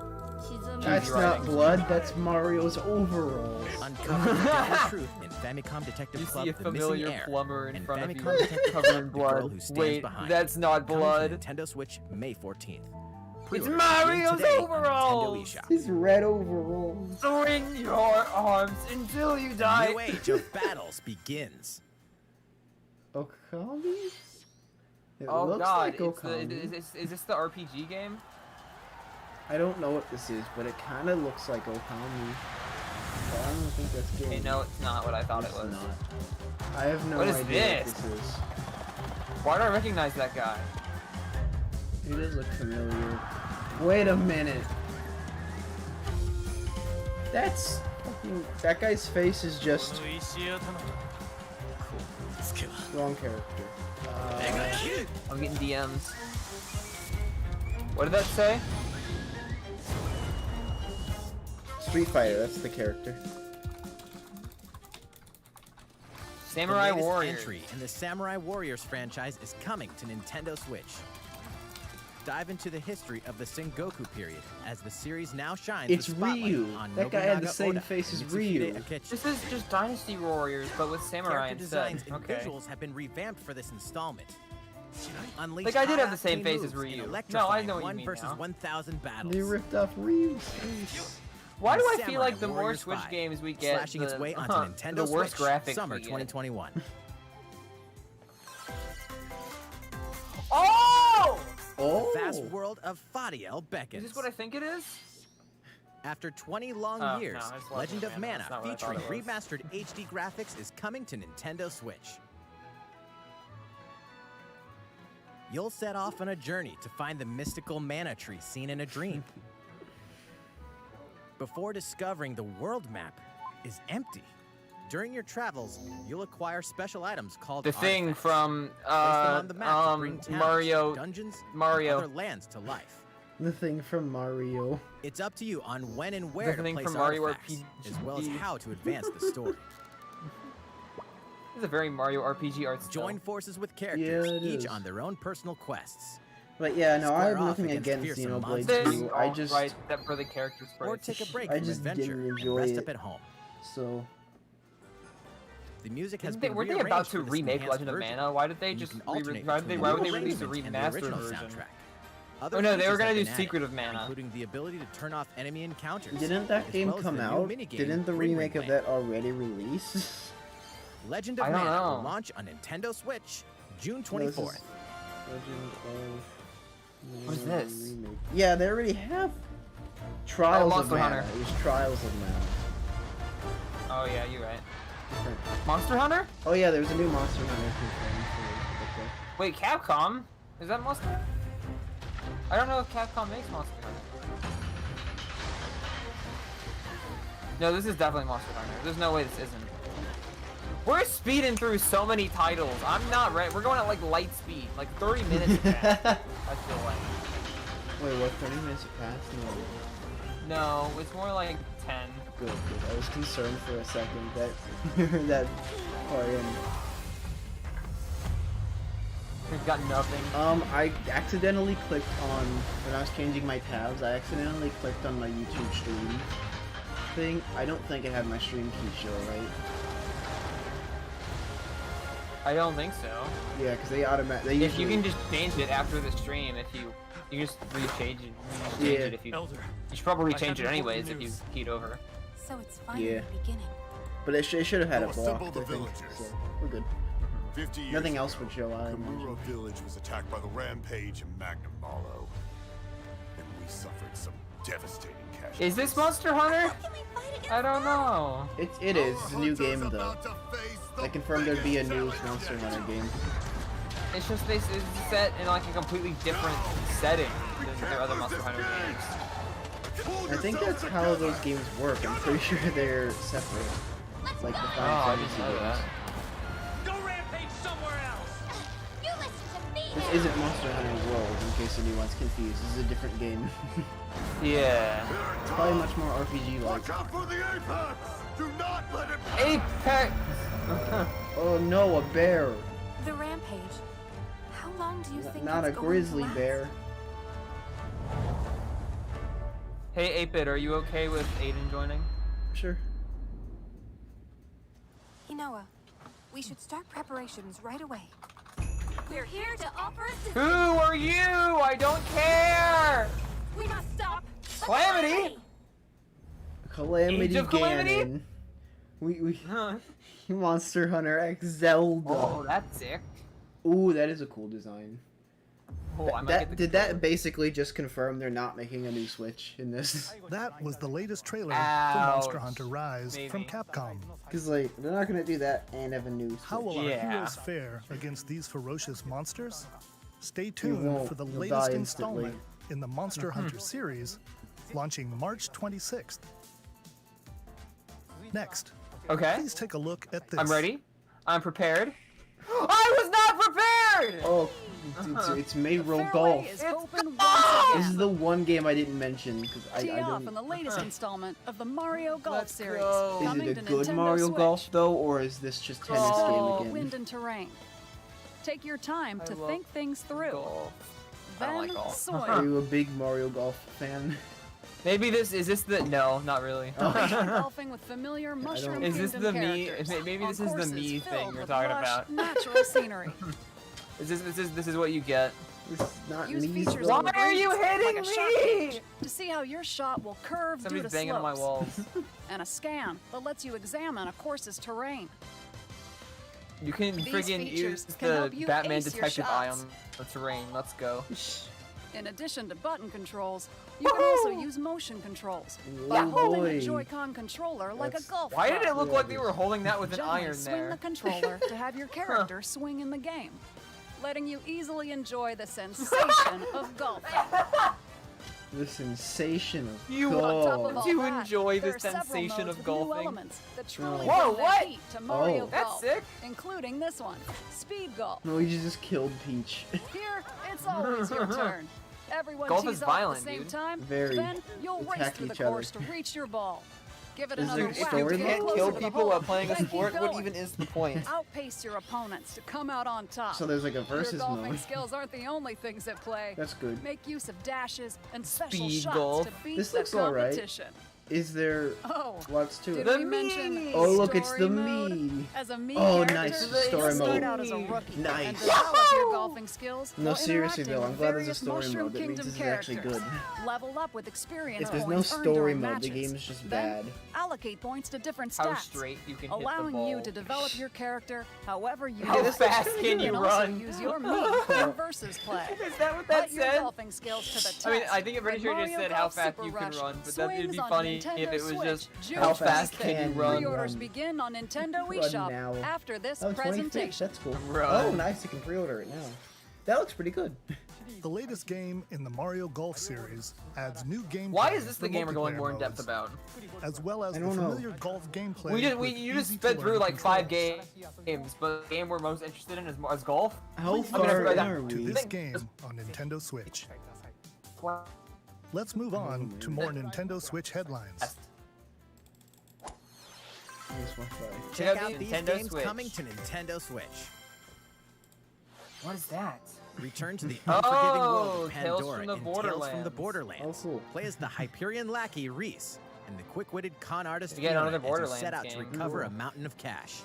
That's Easy not writing. blood. That's Mario's overalls. Uncover the deadly truth in Famicom Detective you Club: see a The Missing familiar Heir, plumber in and front of you, Famicom Detective covered in Club: The Girl blood. Who Stands Wait, Behind. that's not Coming to blood. Nintendo Switch May 14th. It's Pre-order Mario's today on overalls! Nintendo eShop. His red overalls. Swing your arms until you The die. new age of battles begins. Okami? It Oh looks god, like it's the, Okami. is this the RPG game? I don't know what this is, but it kind of looks like Okami. But I don't think that's good. Okay, no, it's not what I thought it It's was. not. I have no What is idea this? what this is. Why do I recognize that guy? He does look familiar. Wait a minute. That's fucking. That guy's face is just wrong character. I'm getting DMs. What did that say? Street Fighter, that's the character. Samurai the latest Warriors. entry in the Samurai Warriors franchise is coming to Nintendo Switch. Dive into the history of the Sengoku period as the series now shines It's the spotlight Ryu. on That guy had the Nobunaga same Oda face and as Mitsuhide Ryu. Akichi. This is just Dynasty Warriors, but with samurai Character instead. designs and Okay. visuals have been revamped for this installment. Unleash Like, I did have the high-octane same face as moves in Ryu. No, I electrifying know what you 1 mean versus now. 1,000 battles. They ripped off Ryu's face. Why do I Samurai feel like the more Warriors Switch 5, games we get, slashing its the, way onto Nintendo the worse Switch, graphics summer we get. 2021. Oh! Oh! Vast world of Fadiel beckons. Is this what I think it is? After 20 long Oh, years, no, it's Legend of Mana, That's not what I featuring thought it was. remastered HD graphics, is coming to Nintendo Switch. You'll set off on a journey to find the mystical mana tree seen in a dream. Before discovering the world map is empty. During your travels, you'll acquire special items called The thing artifacts. from Place them on the map to bring towns, Mario. dungeons, Mario. and other lands to life. The thing from Mario. It's up to you on when and where to thing place from Mario artifacts, RPG. as well as how to advance the story. This is a very Mario RPG art style. Join forces with characters, Yeah, it each is. on their own personal quests. But yeah, no, I Square have off nothing against against fearsome Xenoblade This, 2. I oh, just, right, except for the character Or sprites. take a break I from just adventure didn't and enjoy rest it. up at home. so The music has Didn't they, been were they rearranged about for to this remake enhanced Legend of version, Mana? Why did they and you just can alternate why between would the they release a arrangement and the remastered original version? soundtrack. Other Oh, no, they features were gonna have do been Secret added, of Mana. including the ability to turn off enemy encounters. didn't that as game well as come the new out? minigame, Didn't the Ring remake Ring of Land. that already release? Legend of I don't Mana will know. launch on Nintendo Switch June No, this is 24th. Legend of What is Mana this? remake. Yeah, they already have Trials of Monster Mana. Hunter. It was Trials of Mana. Oh yeah, you're right. Different. Monster Hunter? Oh yeah, there was a new Monster Hunter thing for Wait, Capcom? Is that Monster? I don't know if Capcom makes Monster Hunter. No, this is definitely Monster Hunter. There's no way this isn't. We're speeding through so many titles. I'm not ready. We're going at like light speed, like 30 minutes past, I feel like. Wait, what? 30 minutes have passed? No, it's more like 10. Good. I was concerned for a second that that far in. We've got nothing. I accidentally clicked on, when I was changing my tabs, I accidentally clicked on my YouTube stream thing. I don't think it had my stream key show, right? I don't think so. Yeah, because they automatically. If you can just change it after the stream, if you just rechange it. Yeah. It if you should probably change it anyways if you keyed over. So it's finally Yeah. beginning. But it should have had a Oh, block, assemble I the think, villagers. so we're good. 50 years Nothing ago, else would show, I imagine. Kamuro village was attacked by the Rampage and Magnum Malo. And we suffered some devastating casualties. Is this Monster Hunter? How can we fight against I don't know. It is. It's a new game, though. I confirmed there'd be a new Monster Hunter game. It's just it's set in like a completely different setting than their other Monster Hunter games. I think that's how those games work. I'm pretty sure they're separate. Like the Oh, I Final didn't Fantasy know games. that. Go rampage somewhere else! You listen to me This now. isn't Monster Hunter World, in case anyone's confused. This is a different game. Yeah. It's probably much more RPG-like. Watch out for the apex! Do not let it Apex! Oh no, a bear! The rampage. How long do you think Not a that's going to grizzly last? bear. Hey 8-Bit, are you okay with Aiden joining? Sure. Inoa, we should start preparations right away. We're here to offer assistance. Who are you? I don't care! We must stop the Calamity! Calamity Age of Calamity? Ganon. We Huh. Monster Hunter X Zelda. Oh, that's sick. Ooh, that is a cool design. Oh, I might get the Did controller. that basically just confirm they're not making a new Switch in this? That was the latest trailer for Ouch. Monster Hunter Rise from Maybe. Capcom. Because like they're not gonna do that and have a new Switch. How will our Yeah. heroes fare against these ferocious monsters? Stay tuned won't. for the You'll latest die installment instantly. in the Monster Hunter series, launching March 26th. Next, Okay, please take a look at this. I'm ready. I'm prepared. I was not prepared! Oh, it's Mayroll Golf. Fairway is open golf! This once is again. the one game I didn't mention because I Tee off don't. in the latest installment of the Mario Golf Let's series. go. Is Coming it to a good Nintendo Mario Switch. Golf though, or is this just tennis Oh, game again? Wind and terrain. Take your time I to love think things through. Golf. I Then don't like golf. swing. Are you a big Mario Golf fan? Maybe this is this the no, not really. Golfing with familiar Mushroom Is this Kingdom the me? characters Maybe on this is the courses me thing filled you're with talking lush, about. Natural scenery. This is what you get. This is not Use me. features though. on the Why are you greens hitting like a shot me? gauge to see how your shot will curve due Somebody's to banging on my slopes. walls. And a scan that lets you examine a course's terrain. You can These friggin' features use can the help you Batman ace your detective eye shots. on the terrain. Let's go. In addition to button controls, you can also use motion controls by Oh holding boy. a Joy-Con controller like a That's- golf Why did club. it look like they were holding that with an Gently iron swing there? the controller to have your character swing in the game, letting you easily enjoy the sensation of golfing. The sensation of You On top golf. of all To that, enjoy the there are several sensation modes of with new golfing. elements that truly Whoa, bring the what? heat to Mario Oh. That's Golf, sick. including this one, Speed Golf. No, you just killed Peach. Here, it's always your turn. Everyone Golf tees is off violent, at the same dude. time. Very. Then you'll race Attack through the each other. course to reach your ball. Give it Is another there whack story to mode? get Can't closer Kill to the people hole. while playing a Then sport? keep What going. even is the point? Outpace your opponents to come out on top. So there's like a Your versus golfing mode. skills aren't the only things at play. That's good. Make use of dashes and special Speed shots golf. to beat This the looks alright. competition. Is there Oh, lots to did it? we mention Oh look, it's story the mode? me. As a me Oh, character, nice. It's Story you'll start mode. out as a rookie and Nice. develop your golfing skills No, while seriously interacting though, I'm with glad there's a various story Mushroom mode. That means Kingdom this is actually characters. good. Level up with experience If there's no points earned story during mode, the matches. game's just Then bad. allocate points to different How stats, straight you can hit the allowing ball. you to develop your character however you How want. fast can you also run? use your me in versus play. Is that what Put that your said? golfing skills to the test. I mean, I think I'm pretty with sure it just Mario said how Golf fast Super you can Rush run, but that'd swings be on funny Nintendo if it was Switch just June how 25th. fast can you run. Pre-orders begin on Nintendo Run eShop now. after this Oh, 25th, presentation. that's cool. Run. Oh, nice, you can pre-order it now. That looks pretty good. The latest game in the Mario Golf series adds new gameplay. Why is this for the game we're going more in multiplayer depth modes, about? as well as I the don't know. familiar golf gameplay. You with just easy-to-learn sped through like 5 controls. games, but the game we're most interested in is golf. How I mean, far everybody in that- are To we? this game on Nintendo Switch. Let's move on to more Nintendo Switch headlines. This one fly. Check Check out out these Nintendo games Switch. coming to Nintendo Switch. What is that? Return to the unforgiving world Oh, of Tales Pandora from the in Tales from the Borderlands. Borderlands. Oh, cool. Play as the Hyperion lackey Reese and the quick-witted con artist You get Fiona another as you set Borderlands out to game. recover a Cool. mountain of cash.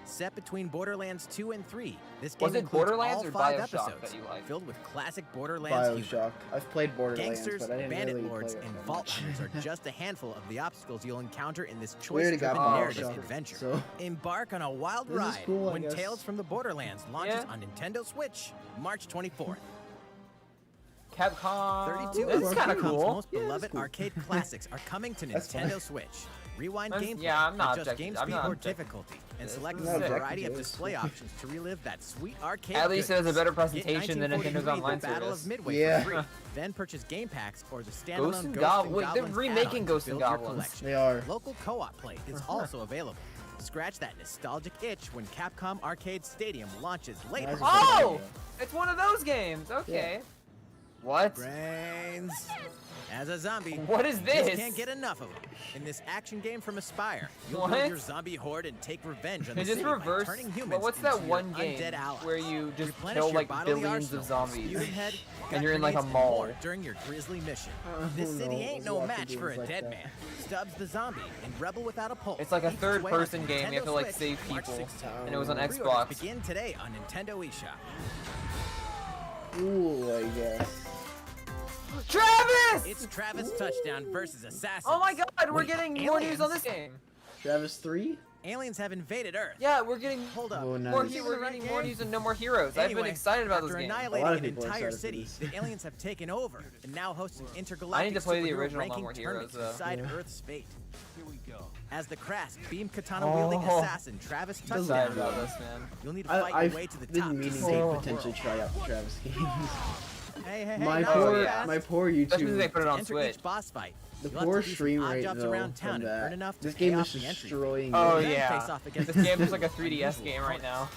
Set between Borderlands 2 and 3, this game Was it includes Borderlands all or 5 Bioshock episodes that you liked? filled with classic Borderlands humor. Bioshock. I've played Borderlands, Gangsters, but I didn't bandit really lords, play it and that vault much. hunters are just a handful of the obstacles you'll encounter in this We already choice-driven got narrative Bioshock, adventure. so- Embark on a wild This is ride cool, I when guess. Tales from the Borderlands launches Yeah. on Nintendo Switch, March 24th. Capcom. 32 This of is kind of Capcom's cool. most Yeah, that's beloved cool. arcade classics are coming to That's Nintendo fine. Switch. Rewind I'm- gameplay, yeah, I'm not adjust objecting- game I'm speed not or objecting. difficulty, and This select is from a sick. variety of This is display cool. options to relive that sweet arcade At least it has a goodness. better Get presentation than Nintendo's 1943, online The Battle service. of Midway Yeah. for free. Then purchase game packs or the Ghosts standalone and Ghosts Goblins. and Wait, they're Goblins remaking add-on to Ghosts and build your Goblins. collection. They are. Local co-op play is also available. Scratch that nostalgic itch when Capcom Arcade Stadium launches later. Nice. Oh! It's one of those games. Okay. What? Brains. As a zombie, What is you just this? can't get enough of them. In this action game from Aspire, you'll What? build your zombie horde and take revenge on the They just city by reverse. turning humans But what's into that your one game undead allies. where you just Replenish kill your like bodily billions of arsenal, zombies? spewing head, And gut you're in, like, a grenades, and mall. more during your grisly mission. Who This city knows? ain't no Lots of match for a games like dead that. man. Stubbs the zombie and Rebel Without a Pulse. It's like a Each way on third-person game. You have Nintendo to like Switch, save March people, 16th. and it was on Pre-orders Xbox. begin today on Nintendo eShop. Ooh, I guess. Travis! It's Travis Touchdown versus Assassins. Oh my God, we're Wait, getting more news on aliens? this game. Travis 3? Aliens have invaded Earth. Yeah, we're getting Hold up. Oh, nice. more. Is We're the right getting more game? news and no more heroes. I've been Anyway, excited about after this game. A lot annihilating of an people are entire excited for city, this. the aliens have taken over and now host an intergalactic I need to play the superhero original No ranking More tournament Heroes, to decide Yeah. Earth's fate. Here we go. As the crass, beam katana-wielding Oh. assassin Travis Excited Touchdown, about this, man. you'll need to fight I've your way to the been top to meaning save to the potentially world. try out the Travis games. Hey, hey, hey, my not poor, so yeah. fast. my poor Especially if they YouTube, put it on Enter Switch. each boss fight. the You'll have poor to do some stream odd rate jobs though around town from and earn that. enough to This pay game off is the entry. destroying. Oh me. Then yeah. face off against This game is like a unusual 3DS game right now.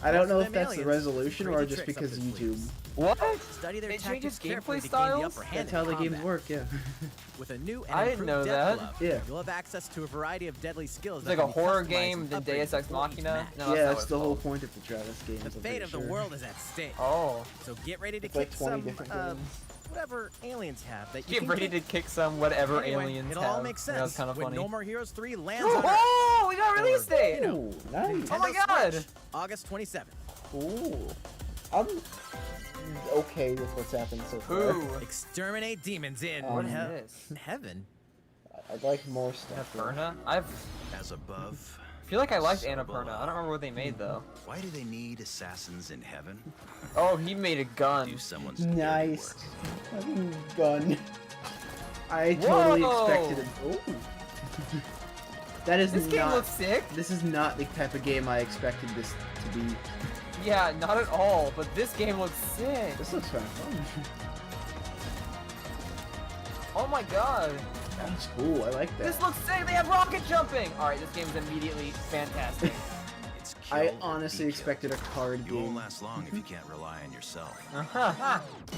I don't know Most if of that's them the aliens resolution or created just tricks up because of their YouTube. sleeves. What? Study their They changed tactics its gameplay carefully to gain styles? the upper hand That's in how the combat. games work, yeah. With a new and I didn't improved know Death that. Glove, Yeah. you'll have access to a variety of deadly skills. It's that like a can be horror customized game, and then upgraded Deus Ex before each Machina. match. No, Yeah, that's that's the whole point of the Travis games. The I'm fate pretty of the sure. world is at stake. Oh. So get ready to It's like kick 20 some, different games. whatever aliens have that you Get can ready kick. to kick some whatever Anyway, aliens it'll have. all make sense That was kind of when funny. No More Heroes 3 lands on Earth. Oh, we got release date. Ooh, nice. Oh my Nintendo God. Switch, August 27th. Ooh. I'm okay with what's happened so far. Who? Exterminate demons in What is this? heaven. I'd like more stuff. Annapurna? I As above, feel like I liked so Annapurna. below. I don't remember what they made though. Why do they need assassins in heaven? Oh, he made a gun. Do someone's dirty Nice. work. Fucking gun. I totally Whoa. expected it. Ooh. That is This game not. looks sick. This is not the type of game I expected this to be. Yeah, not at all. But this game looks sick. This looks kind of fun. Oh my God. That's cool. I like that. This looks sick. They have rocket jumping. All right, this game is immediately fantastic. It's kill I or honestly be killed. expected a card You won't game. last long if you can't rely on yourself.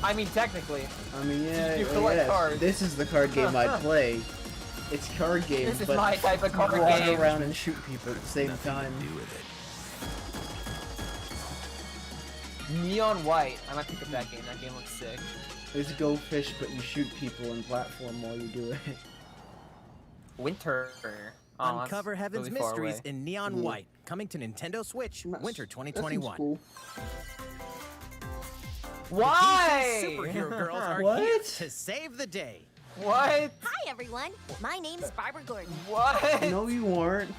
I mean, technically. I mean, yeah, You collect yeah, cards. this is the card game I'd play. It's card game, This is but my type of card walk game. around and shoot people at the same Nothing time. to do with it. Neon White. I might pick up that game. That game looks sick. It's Go Fish, but you shoot people and platform while you do it. Winter. Oh, that's Uncover heaven's really far mysteries away. in Neon Yeah. White, coming to Nintendo Switch, winter That seems 2021. cool. Why? Superhero girls are What? here to save the day. What? Hi, everyone. My name's Barbara Gordon, What? No, you weren't.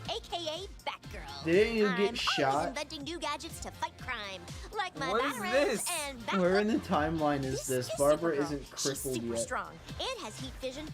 aka Batgirl. Didn't you I'm get always shot? inventing new gadgets to fight crime, like my What is batarangs this? and Where in Batflip. the timeline is this? Barbara Supergirl. isn't She's crippled super yet. strong and has heat vision,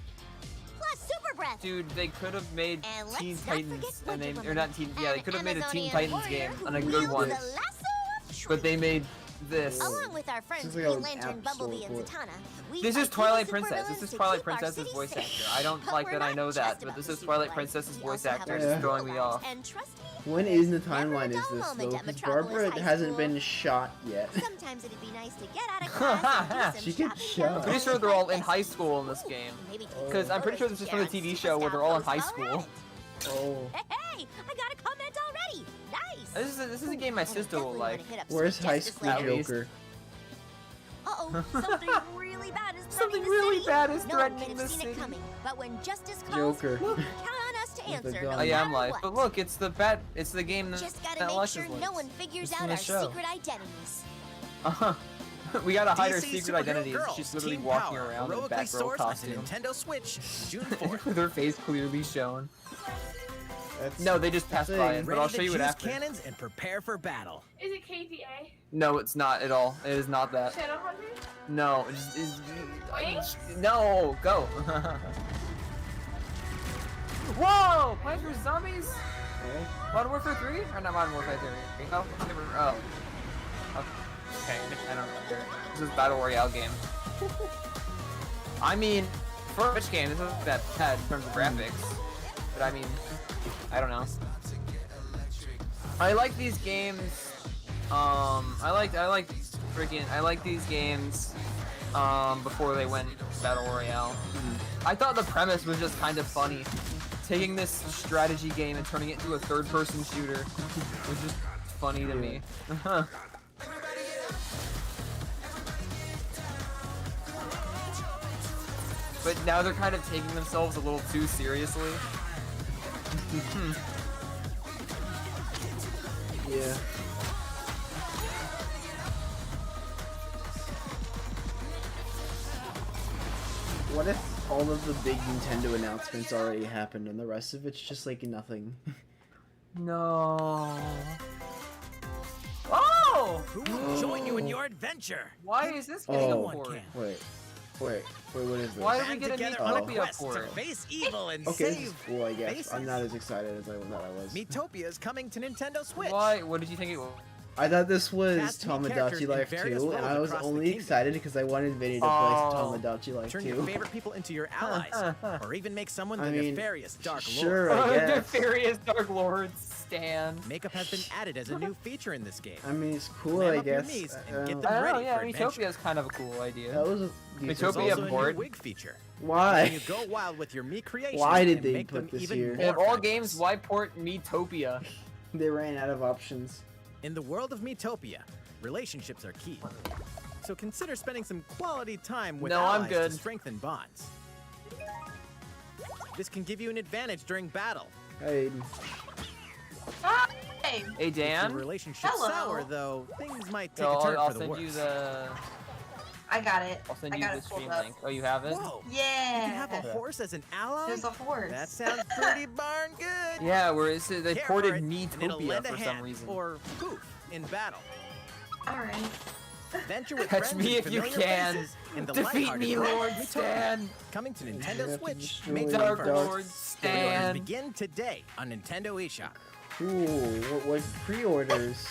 plus super breath. Dude, they could have made And let's Teen not forget Titans, Wonder or Woman, not Teen, yeah, they an could have made a Teen Amazonian Titans warrior game who and a good wields one, the lasso of but they truth. made this. Along with our friends This is Green like an Lantern, app Bumblebee, store and for- Zatanna, we This is fight Twilight evil Princess. This supervillains is to Twilight keep our Princess's city voice safe. actor. I don't But like we're that I not know just that, but about this the is Twilight supervillains. Princess's We voice also have actor. our It's Yeah. throwing me school off. lives, and trust me, When in the Never a timeline is dull this moment though? at Because Metropolis Barbara High hasn't School. been shot yet. sometimes it'd be nice to get out of class and do She some gets shopping shot. down Pretty at sure they're all in Places. high school in this game. Maybe take Because some I'm pretty sure photos this is to from the share on TV show where they're all in high Superstar school. Post. Oh. Hey, I got a comment already. Nice. This is a game my And I sister will definitely wanna like. hit up Where's Sweet High Justice School later. At least. Joker? Uh-oh, something really bad is Something threatening the really city. bad is No one threatening might the have seen city. it coming, but when justice calls, Joker. count on us to With the answer gun. no Oh yeah, I'm matter live. what. But look, it's the game that, Just gotta that make Alexis sure likes. no one figures It's in out the our show. secret identities. Uh-huh. We gotta hide our DC secret Superhero identities. Girls, She's literally Team walking Power, around in heroically Batgirl sourced onto costume. Nintendo Switch, June 4th. With her face clearly shown. That's No, they just passed by it, but Ready I'll to show you it choose after. cannons and prepare for battle. Is it KDA? No, it's not at all. It is not that. Shadowhunters? No, Wings? no, go. Whoa! Plants vs Zombies? Modern Warfare 3? Or not Modern Warfare 3? Oh, oh. Okay, I don't know. This is Battle Royale game. I mean, for a Switch game, this isn't that bad in terms of graphics. But I mean, I don't know. I like these games. I like these games. Before they went Battle Royale. I thought the premise was just kind of funny. Taking this strategy game and turning it into a third-person shooter was just funny to me. But now they're kind of taking themselves a little too seriously. Yeah. What if all of the big Nintendo announcements already happened and the rest of it's just like nothing? No. Oh! Who will join you in your adventure? Why is this getting Oh. a port? Wait, what is this? Why did we Band get a together on a Miitopia quest port? to face evil and Okay, this is save cool, I guess. faces. I'm not as excited as I thought I was. Miitopia is coming to Nintendo Switch. Why? What did you think it was? I thought this was Cast new characters Tomodachi in Life various 2, and I roles was across the only kingdom. excited because I wanted Vinny to play Oh. Tomodachi Life Turn 2. your favorite people into your allies, or even make someone the I mean, nefarious Dark sure, Lord. I guess. Nefarious Dark Lord stand. Makeup has been added as a new feature in this game. I mean, it's cool, Clam I up your guess. knees and I get don't- them I don't know, ready yeah, for adventure. Miitopia is kind of a cool idea. that was a There's decent Miitopia also a board. new wig feature. When Why? you go wild with your Mii creations Why did and they make put them this even here? more In all fabulous. games, why port Miitopia? They ran out of options. In the world of Miitopia, relationships are key. So consider spending some quality time with No, I'm allies good. to strengthen bonds. This can give you an advantage during battle. Hey, Hey! Hey If Dan, your relationship's Hello. sour, though, things might take so a turn I'll for the send worse. you the. I got it. I'll send I you got the it pulled stream up. link. Oh, you have it? Whoa! Yeah. You can have a horse as an ally? There's a horse. That sounds pretty darn good! Yeah, where they Care for ported it, and it'll Miitopia lend a for some hand, reason. Or poof, in battle. Alright. Venture with Catch friends me and if you familiar can. faces in the Defeat lighthearted me, world Lord of Miitopia. Stan. Coming to You Nintendo have to Switch, destroy May the Dark 21st. Lord Pre-orders Stan. begin today on Nintendo eShop. cool. What pre-orders?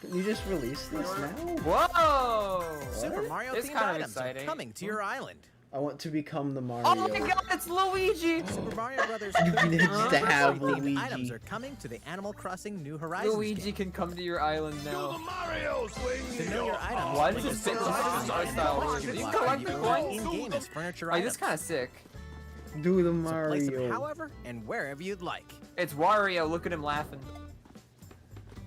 Can you just release this now? Whoa! Super Mario It's themed kind of items are exciting. coming to your island. I want to become the Mario. Oh my God, it's Luigi! Super Mario Brothers You need to have themed Luigi. items are coming to the Animal Crossing New Horizons Luigi game. can come to your island now. Mario swing! To know your items, Why does like it fit the with items the are art style? in the You box, collect and the you can coins? in-game as furniture Like, items. this is kind of sick. Do the So place them Mario. however and wherever you'd like. It's Wario, look at him laughing.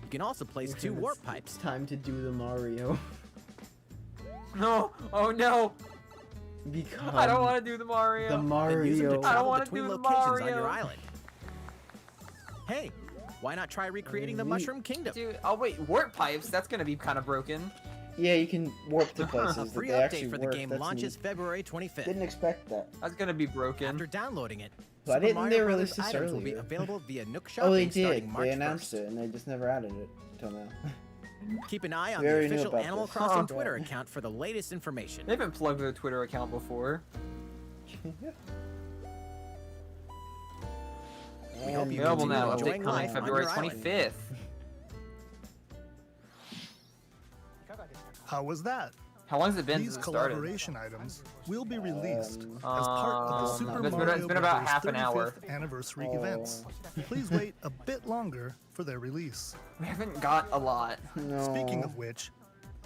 You can also place two It's- warp pipes. It's time to do the Mario. No! Oh no! Become I don't want to do the Mario. the Then use them Mario. to I don't travel wanna between do the locations on Mario. your island. Hey, why not try recreating the Neat. Mushroom Kingdom? Dude, oh wait, warp pipes? That's gonna be kind of broken. Yeah, you can warp to A places that free they actually update for the work. game That's launches neat. February 25th. Didn't expect that. That's gonna be broken. After downloading it, Why Super didn't Mario they Brothers release this items will be earlier? available via Nook Oh, Shopping they starting did. March They announced 1st. it, and they just never added it till now. Keep an eye on We the already knew official about Animal this. Crossing Huh. Twitter account for the latest information. They haven't plugged their Twitter account before. We hope you Available continue now. enjoying Update coming life on February your island. 25th. How was that? How long has it been These since it started? collaboration items will be released as part of the Super it's Mario been about Brothers half an hour. 35th anniversary events. Please wait a bit longer for their release. We haven't got a lot. No. Speaking of which,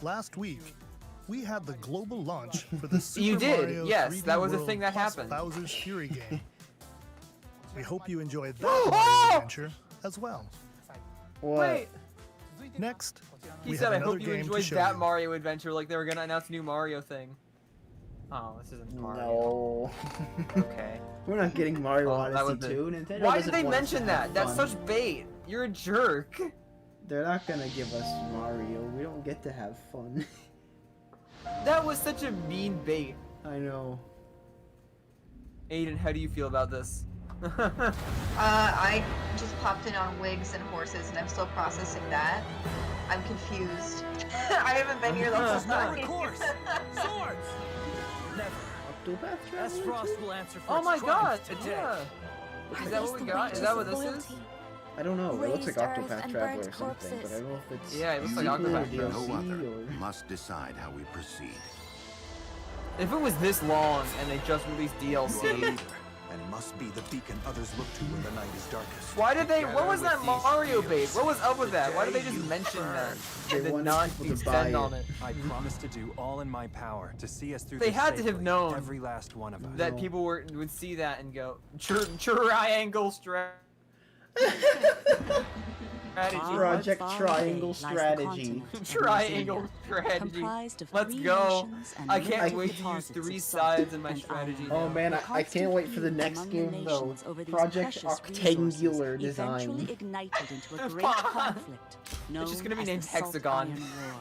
last week we had the global launch for the Super You did, Mario yes, 3D that was a World thing that plus happened. Bowser's Fury game. We hope you enjoyed that Oh! Mario adventure as well. What? Wait, Next, he we said, have I another hope you game to enjoyed show that you. Mario adventure like they were gonna announce a new Mario thing. Oh, this isn't Mario. No. Okay. We're not getting Mario Well, that Odyssey was 2. Nintendo Why doesn't did they want us to mention have that? That's fun. such bait. You're a jerk. They're not gonna give us Mario. We don't get to have fun. That was such a mean bait. I know. Aiden, how do you feel about this? I just popped in on wigs and horses, and I'm still processing that. I'm confused. I haven't been here the whole time. Of course. Swords. Never. Octopath As Traveler Frost 2? will answer for Oh its my god, triumph today. yeah. Are Is that these what we the got? Is wages that what of this is? loyalty? I don't know. It looks like Raised earth Octopath and Traveler burnt or something, but corpses. I don't know if it's Yeah, it looks like sequel or Octopath Traveler. DLC No other or... must decide how we proceed. If it was this long and they just released You are a DLC, leader, and must be the beacon others look to when the night is darkest. why did they? What was that Gather with these Mario heroes. bait? What was up with that? Why did they Today just you mention that? They And then wanted not people to extend buy on it. it. I promise to do all in my power to see us through They this had to have safely, known every last one of us. That people would see that and go, triangle strategy. Project Triangle Strategy. Triangle strategy. Let's go. I can't wait to use 3 sides in my strategy. Oh now. man, I can't wait for the next game though. Project Octangular eventually Design. ignited into a great conflict known It's just gonna be as named the Salt Hexagon. Iron War.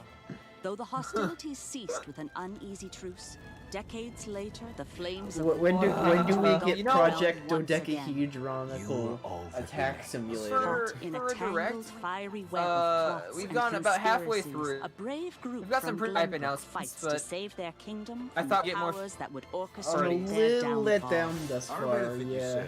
Though the hostilities ceased with an uneasy truce, decades later the flames of When do we You get know- Project once again. Dodecahedronical Attack Simulator? For- in a for a tangled, direct, fiery web of plots we've and gone about halfway conspiracies, through. A brave group We've got some from pretty hype Glenbrook announcements, fights but to save their kingdom I from thought the get more powers that would I'm a orchestrate their little let downfall. down thus Our far, benefit, you yeah. say.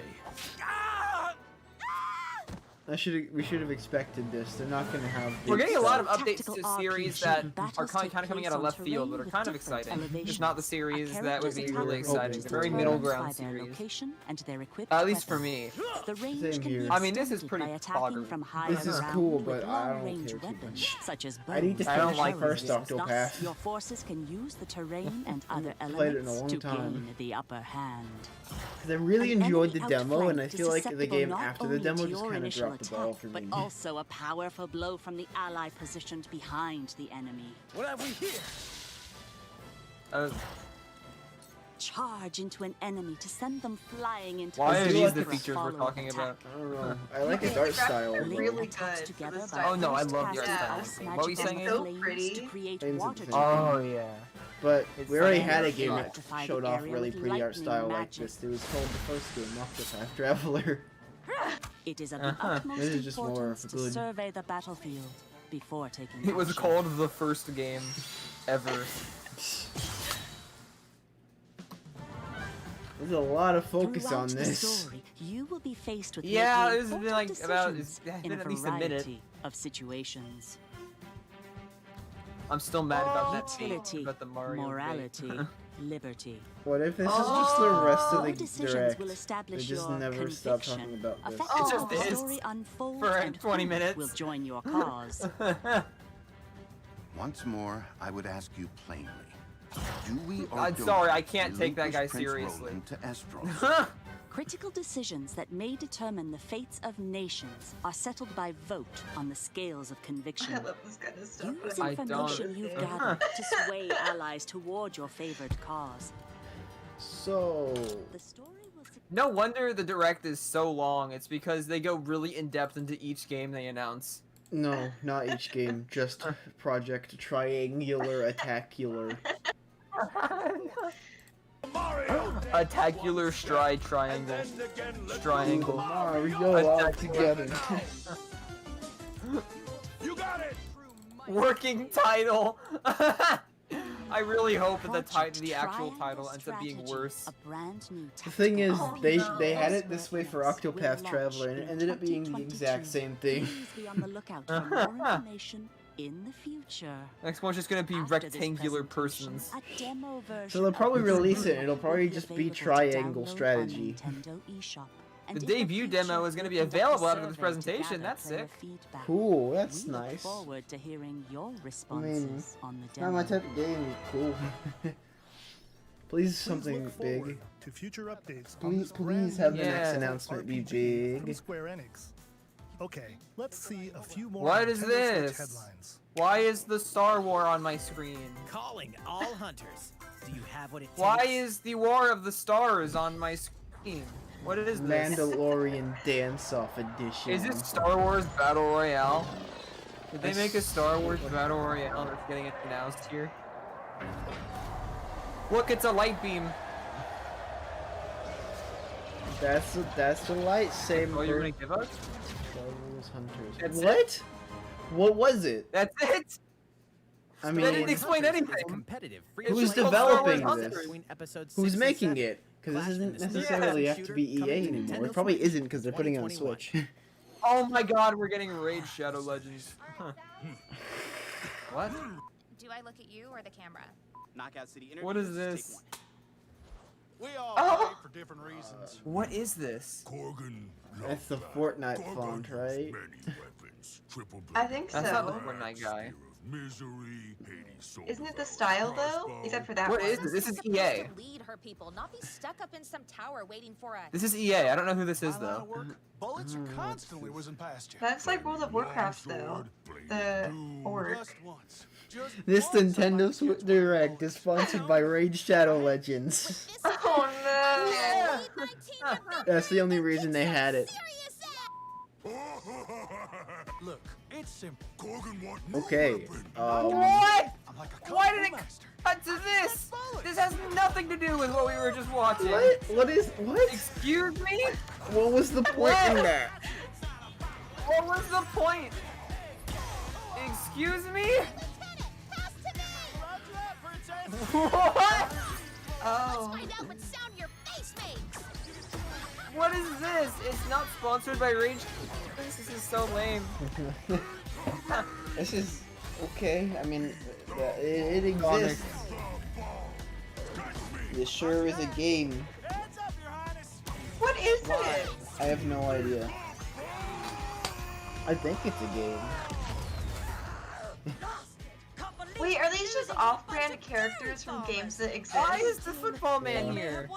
We should have expected this. They're not gonna have. We're big getting a lot of stuff. updates Tactical to series RPG that battles are kind take of coming out place of on left field, terrain but are with kind of different exciting. Just elevations. not the series that would Characters' be attack really is exciting. They're very middle determined ground by their series. location and their equipped At least for weapons. me. The range Same can here. be I mean, this is extended pretty by attacking boggery. from high This is ground cool, with but I don't long-range care too weapons, much. such as I need to bows finish and my arrows. first Thus, Octopath. your forces can use the terrain and other Played it in a elements long to time. gain the upper hand. Because I really An enjoyed the enemy demo, and I outflanked is feel like the susceptible game not after the only demo to just your kind of initial dropped the ball attack, for but me. also a powerful blow from the ally positioned behind the enemy. What have we here? Charge into an enemy to send them flying into Why a are these zone the for a features we're follow-up talking attack. about? I don't know. I like its art style. They're though. really Attacks good. together for the by Oh, no, I first love the art casting style. ice What were you magical saying? So flames pretty. to create Flames water of the Oh yeah. But It's we already like had a a game shot. that Electrify showed the off area really with pretty art lightning style like magic. this. It was called the first game, Octopath Traveler. It is of the Uh-huh. utmost This is just more importance of a to good- survey the battlefield before taking It was action. called the first game ever. There's a lot of focus Throughout on the this. story, you will be faced with Yeah, making it's been important like about decisions it's in been a at least a minute. variety of situations. I'm still mad about that beat, Utility, about the Mario bait. morality, liberty. What if this is just the rest of Your the decisions direct? will They establish just your never stop conviction. talking about this. Affecting It's how just the this story unfolds for and 20 who minutes. will join your cause. Once more, I would ask you plainly. Do we or I'm don't sorry, I can't we take that guy relinquish Prince seriously. Roland to Estros? Critical decisions that may determine the fates of nations are settled by vote on the scales of conviction. I love this kind of stuff. Use I don't. information you've gathered to sway allies toward your favored cause. So, The story will No wonder the direct is so long. It's because they go really in depth into each game they announce. no, not each game, just Project Triangular Attacular. Attacular stride triangle. Triangle. Mario all together. You got it! Working title. I really hope that Project the actual Triangle title ends up being Strategy, worse. a brand new The thing is, tactical they RPG had it this way for will Octopath launch Traveler, and it in ended up being the 2022. exact same thing. Please be on the lookout for more information In the future, Next one's just gonna be after this rectangular presentation, persons. a demo version So they'll of probably the release it. game It'll probably will just be available to triangle download on strategy. Nintendo eShop. The And in debut future, demo is gonna be we'll conduct a available after this survey to presentation. gather That's player sick. feedback. Cool, that's We look nice. forward to hearing your I mean, responses on the not demo. my type of game. Cool. Please Please something look big. forward to future updates on Please, this brand please have new the next Yeah. announcement be RPG from big. Square Enix. Okay, let's see a few more What is Nintendo Switch this? headlines. Why is the Star War on my screen? Calling all hunters. Do you have what it takes? Why is the War of the Stars on my screen? What is this? Mandalorian Dance-Off Edition. Is this Star Wars Battle Royale? Did they make a Star Wars Battle Royale that's getting announced here? Look, it's a light beam. That's the lightsaber. Oh, you're gonna give us? Star Wars Hunters. That's What? What was it? That's it! I They didn't mean, explain Hunters is a anything. competitive free Who's play developing game this? between episodes who's 6 and making 7. it? Because Clash this in doesn't the Star necessarily Wars have to shooter be coming EA to anymore. Nintendo It probably Switch isn't because they're putting it on 2021. Switch. Oh my god, we're getting Raid Shadow Legends. Huh. What? Do I look at you or the camera? Knockout City What is this? We all Oh. fight for different reasons. What is this? Korgan, That's the Fortnite font, right? I think That's not the so. Fortnite guy. Misery, Hades, Isn't it the style though? Except for that What one. is this? This is Supposed EA. to lead her people, not be stuck up in some tower waiting for us. This is EA. I don't know who this is My line of though. work, bullets are constantly whizzing past you. That's like World of Warcraft though. The orc. Just once. Just This once, Nintendo somebody Switch kills my Direct is bullets. sponsored by Raid Shadow Legends. Oh no! That's the only reason they had it. Look, it's simple. Korgan want new Okay. weapons. What? I'm like a kung Why fu did it master. cut to this? This has nothing to do with what we were just watching. What? What? Excuse me? What was the point in that? What was the point? Excuse me? What? Oh. Find out what sound your face makes. What is this? It's not sponsored by Rage. This is so lame. This is okay. I mean, it exists. It sure is a game. What is it? I have no idea. I think it's a game. Wait, are these just off-brand characters from games that exist? Why is the football man Yeah. here?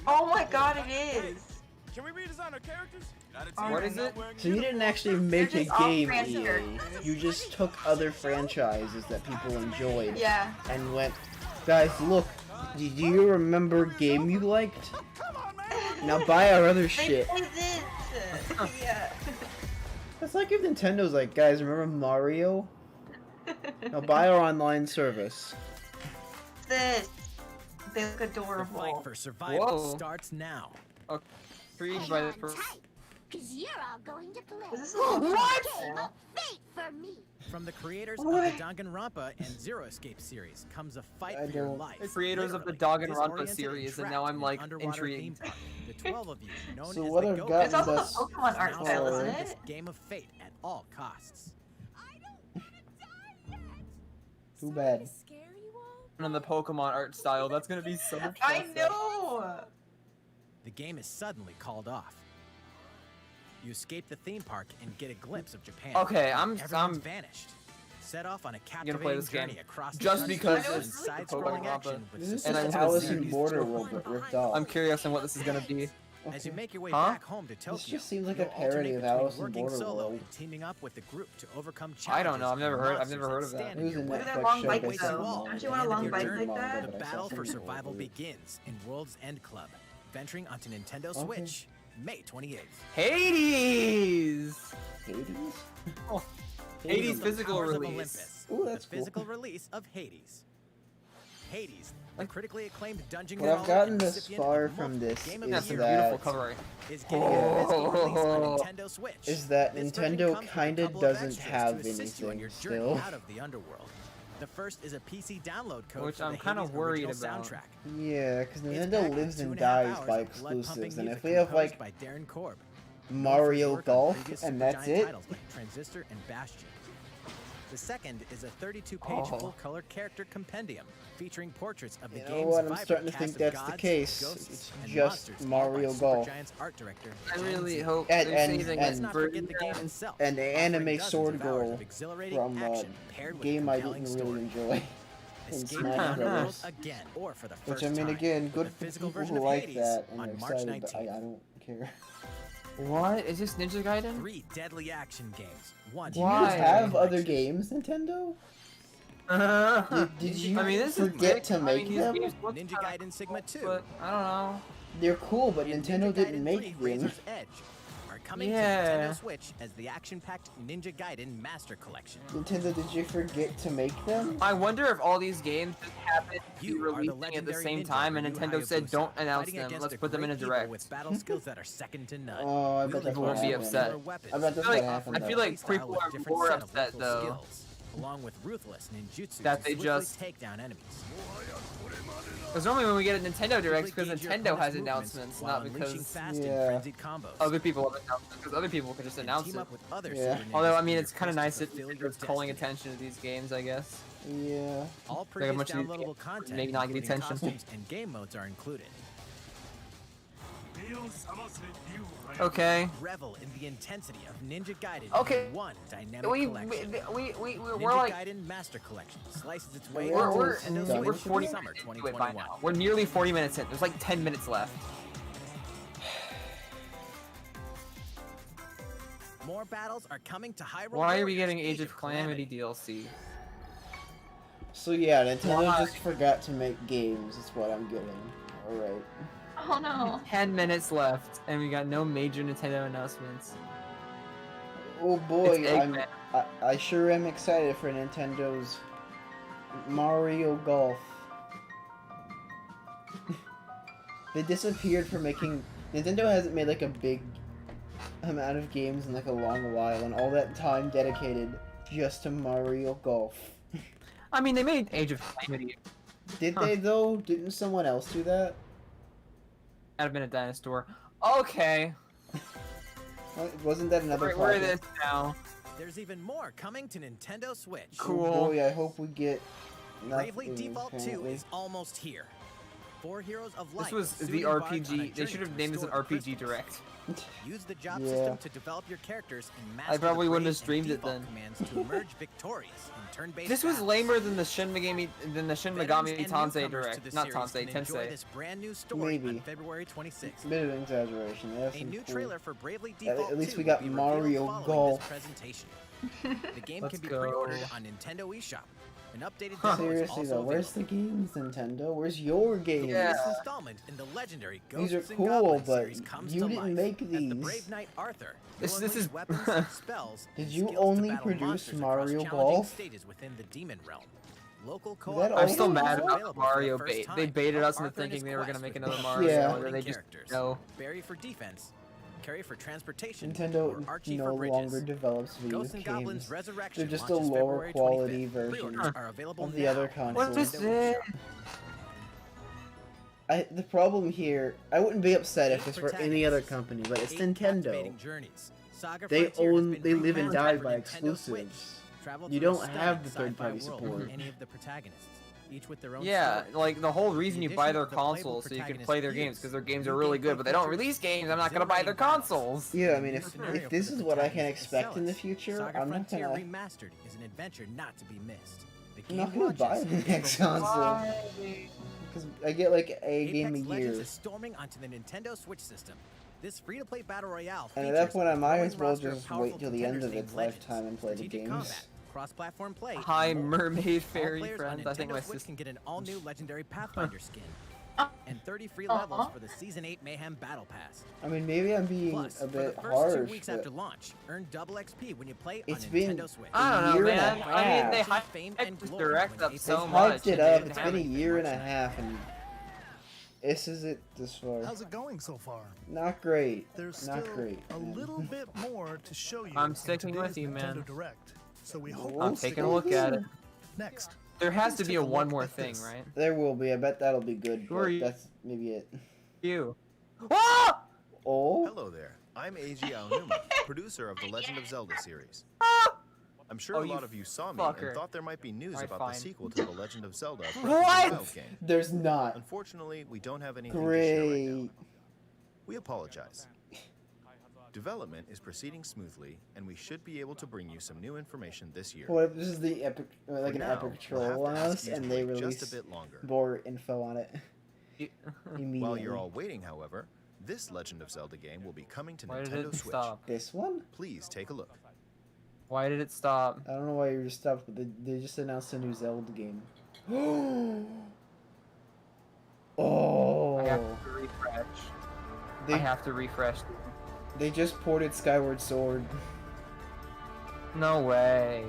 Oh my god, it is! Can we redesign our characters? What is it? So you didn't actually make a They're just game, off-brand EA. characters. You just took other franchises that people enjoyed Yeah. and went, guys, look, do you remember a game you liked? Now buy our other They shit. play this! Yeah. That's like if Nintendo's like, guys, remember Mario? Now buy our online service. This. They look The fight adorable. for survival Whoa. starts now. Intrigued by this person. Cause you're all going to play. Is this a little Game of fate for me. From the creators What? of the Danganronpa and Zero Escape series comes a fight I for your don't- life. The creators of the Literally, Danganronpa disoriented series, and trapped now I'm in like an underwater intrigued. theme park. The 12 of you, known So as what the I've Go gotten It's also the thus Pokemon art now style, far- isn't this it? game of fate at all costs. Too bad. And on the Pokemon art style, that's gonna be so much I fun. know! The game is suddenly called off. You escape the theme park and get a glimpse of Japan. Okay, I'm vanished. Set off on a gonna captivating play this game journey across the just country because I know and it's it's really side-scrolling Pokemon action with This is And I just wanna Alice see in these Borderworld but ripped off. I'm curious on what this is gonna be. As you make your way Huh? back home to Tokyo, This just seems like a you'll alternate parody of between Alice in working solo Borderworld. and teaming up with the group to overcome I challenges. don't know. I've never and heard monsters of that. stand It in was a your way. Look at that Netflix long show bike based though. on all. Don't you want a And long your bike journey, like that? The but I saw battle for something survival over it. begins in World's End Club, venturing onto Nintendo Okay. Switch, May 28th. Hades! Hades? Oh, Hail Hades the physical powers of release. Olympus, Ooh, that's the cool. physical release of Hades. Hades, the critically acclaimed dungeon What I've crawler gotten and this recipient far of from multiple this Game of is That's the a Year beautiful that cover art. is getting a physical release on Nintendo Switch. is that This version Nintendo comes with a kinda couple of doesn't extras to have assist you on anything your journey still. out of the underworld. The first is a PC download code Which for I'm the kinda Hades worried original about. soundtrack. Yeah, because It's Nintendo packed with lives and 2.5 dies hours by of blood-pumping exclusives, and music if we have composed like by Darren Korb, Mario known for his work on Golf previous and Supergiant that's it, titles like Transistor and Bastion. The second is a 32-page Oh. full-color character compendium featuring portraits of the You know game's what? I'm vibrant starting to cast think of that's gods, the case. ghosts, It's and just monsters, all by Mario Golf. Supergiant's art director, I Jen really Z. hope And- they're and- saving and- Let's not forget the game itself, And the offering anime dozens Sword of hours Girl of exhilarating from action paired with a game I compelling didn't story. really enjoy. In Escape Smash the underworld Brothers. again, or for the Which first I mean, time, again, with good the for physical people version who of like Hades that and on are March excited, but 19th. I don't care. What? Is this Ninja Gaiden? 3 deadly action games. One Do you guys Why? have other games, Nintendo? Did you I mean, this forget is to make these them? games look Ninja kinda Gaiden Sigma 2. But I don't know. They're cool, but and Nintendo Ninja didn't Gaiden make 3 them. Razor's Edge are coming to Yeah. Nintendo Switch as the action-packed Ninja Gaiden Master Collection. Nintendo, did you forget to make them? I wonder if all these games just happen to be You are the releasing at the legendary same ninja time, and Ryu Nintendo said, Hayabusa, "Don't announce fighting them. against Let's a put them in a great evil direct." with battle skills that are second to none. Oh, I bet Wielding that's People what will be happened. upset. similar weapons, I bet that's I what feel like- happened. I feel though. like playstyle people with are different more set of upset, lethal though. skills, along with ruthless ninjutsu That to they swiftly just- take down enemies. Because normally when we get a Nintendo Direct, because Quickly gauge your Nintendo has opponent's movements announcements, while not unleashing because fast and Yeah. frenzied combos. other people have announced it. Because other people could just And announce team it. up with other Yeah. super Although, I ninjas mean, in it's your kind of quest to nice that fulfill your it's calling destiny. attention to these games, I guess. Yeah. All Like a previous bunch of these downloadable games content, maybe not get including attention. costumes and game modes are included. Okay. Revel in the intensity of Ninja Gaiden Okay. in one dynamic We're collection. Ninja Ninja like Gaiden Master Collection slices its way We're- into we're- Nintendo done. we're Switch 40 summer minutes into it 2021. by now. We're nearly 40 minutes in. There's like 10 minutes left. More battles are coming to Hyrule Why are we Warriors: getting Age of Calamity DLC? So yeah, Nintendo Why? just forgot to make games. That's what I'm getting. All right. Oh no. 10 minutes left, and we got no major Nintendo announcements. Oh boy, It's Eggman. I sure am excited for Nintendo's Mario Golf. They disappeared from making. Nintendo hasn't made like a big amount of games in like a long while, and all that time dedicated just to Mario Golf. I mean, they made Age of Calamity. Did Huh. they though? Didn't someone else do that? That'd have been a dinosaur. Okay. Wasn't that another We're project? this now. There's even more coming to Nintendo Switch. Cool. Oh boy, I hope we get. Bravely nothing, Default 2 apparently. is almost here. 4 Heroes of Light. This was soon the embark on a RPG. They journey should have to named this an restore RPG crystals. Direct. Use the job Yeah. system to develop your characters and master probably the wouldn't have brave and streamed it default then. commands to emerge victorious in turn-based This was battles. lamer than the Shin Megami Veterans and Tansei newcomers to Direct. the Not series Tansei, can enjoy Tensei. this brand new story Maybe. on February 26th. A bit of an exaggeration. They have A some new cool- trailer for Bravely Default at least 2 we got will be revealed Mario following Golf. this presentation. The game Let's can be go. pre-ordered on Nintendo eShop. An updated Huh. demo is Seriously also though, where's the available. games, Nintendo? Where's your games? Yeah. This installment in the legendary These are Ghosts and cool, Goblins but series comes you to didn't life make as the these. brave knight Arthur. This will is unleash weapons, spells, Did and you skills to only battle produce monsters across Mario challenging Golf? stages within the demon realm. Local that co-op all I'm still you mad have? about the available for Mario the first bait. time. They baited us into Arthur and his thinking they were gonna quest make with another new Mario, Yeah. and then they just characters. no. Barry for defense, Carry for transportation, Nintendo or Archie no for bridges. longer develops video Ghosts and Goblins games. Resurrection They're just a launches lower February quality 25th. version Pre-orders are available of the now other on What consoles. is Nintendo it? eShop. The problem here, I wouldn't be upset if this were any other Protagonists. company, but it's 8 Nintendo. captivating journeys. Saga They Frontier has own, been they live and remastered die for by Nintendo Switch. exclusives. Travel You through a don't have the stunning third-party sci-fi world support. with any of the protagonists, each with their own Yeah, story. like the whole reason The you buy addition their of the playable consoles so you can protagonist play their views, games because their games new are really gameplay good, but they don't features, release games. I'm not gonna buy their exhilarating battles. consoles. Yeah, I mean, New if scenario this for is the what I can protagonist, expect in the Celes. future, Saga I'm not Frontier gonna. Remastered is an adventure not to be missed. The I'm game not gonna buy launches the April next 1st. console because I get like a game Apex a Legends year, is storming onto the Nintendo Switch system. This free-to-play battle royale and at features that point I a might growing as well roster of just powerful wait till the end of contenders its named Legends, lifetime and play the strategic games. combat, cross-platform play, Hi, and more. mermaid All fairy players friends. on I think Nintendo my Switch sister. can get an all-new legendary Pathfinder skin and 30 free levels for the Season 8 Mayhem Battle Pass. I mean, maybe I'm being Plus, a for the bit first 2 harsh, weeks but after launch, earn double XP when you play it's on been Nintendo Switch. I don't know, year and a man. I mean, they half. hyped this direct up they've so much. hyped it and they up. didn't It's have been a anything. year and a half, and this is it this far. How's it going so far? Not great. There's Not still great. a man. little bit more to show you. I'm in sticking with today's you, Nintendo man. Direct. So we hope We'll I'm you'll taking stick a look at it. Next, There has to Please be take a a one look more at thing, this. right? There will be. I bet that'll be good. Who are But you? that's maybe it. You. Ah! Oh. Hello there. I'm Eiji Aonuma, producer of the Legend of Zelda series. I'm sure Oh, a you lot of you saw me fucker. and thought there might be news Alright, about fine. the sequel to The Legend of Zelda Breath of the What? Wild game. There's not. Unfortunately, we don't have anything to share right now. Great. We apologize. Development is proceeding smoothly, and we should be able to bring you some new information this year. What if this is the epic, like For an now, epic we'll have troll to on ask us, you to and they wait release just a bit longer. more info on it immediately? While you're all waiting, however, this Legend of Zelda game will be coming to Why did Nintendo it Switch. stop? This one? Please take a look. Why did it stop? I don't know why you were stopped, but they just announced a new Zelda game. Oh. I have to refresh. They, I have to refresh. they just ported Skyward Sword. No way.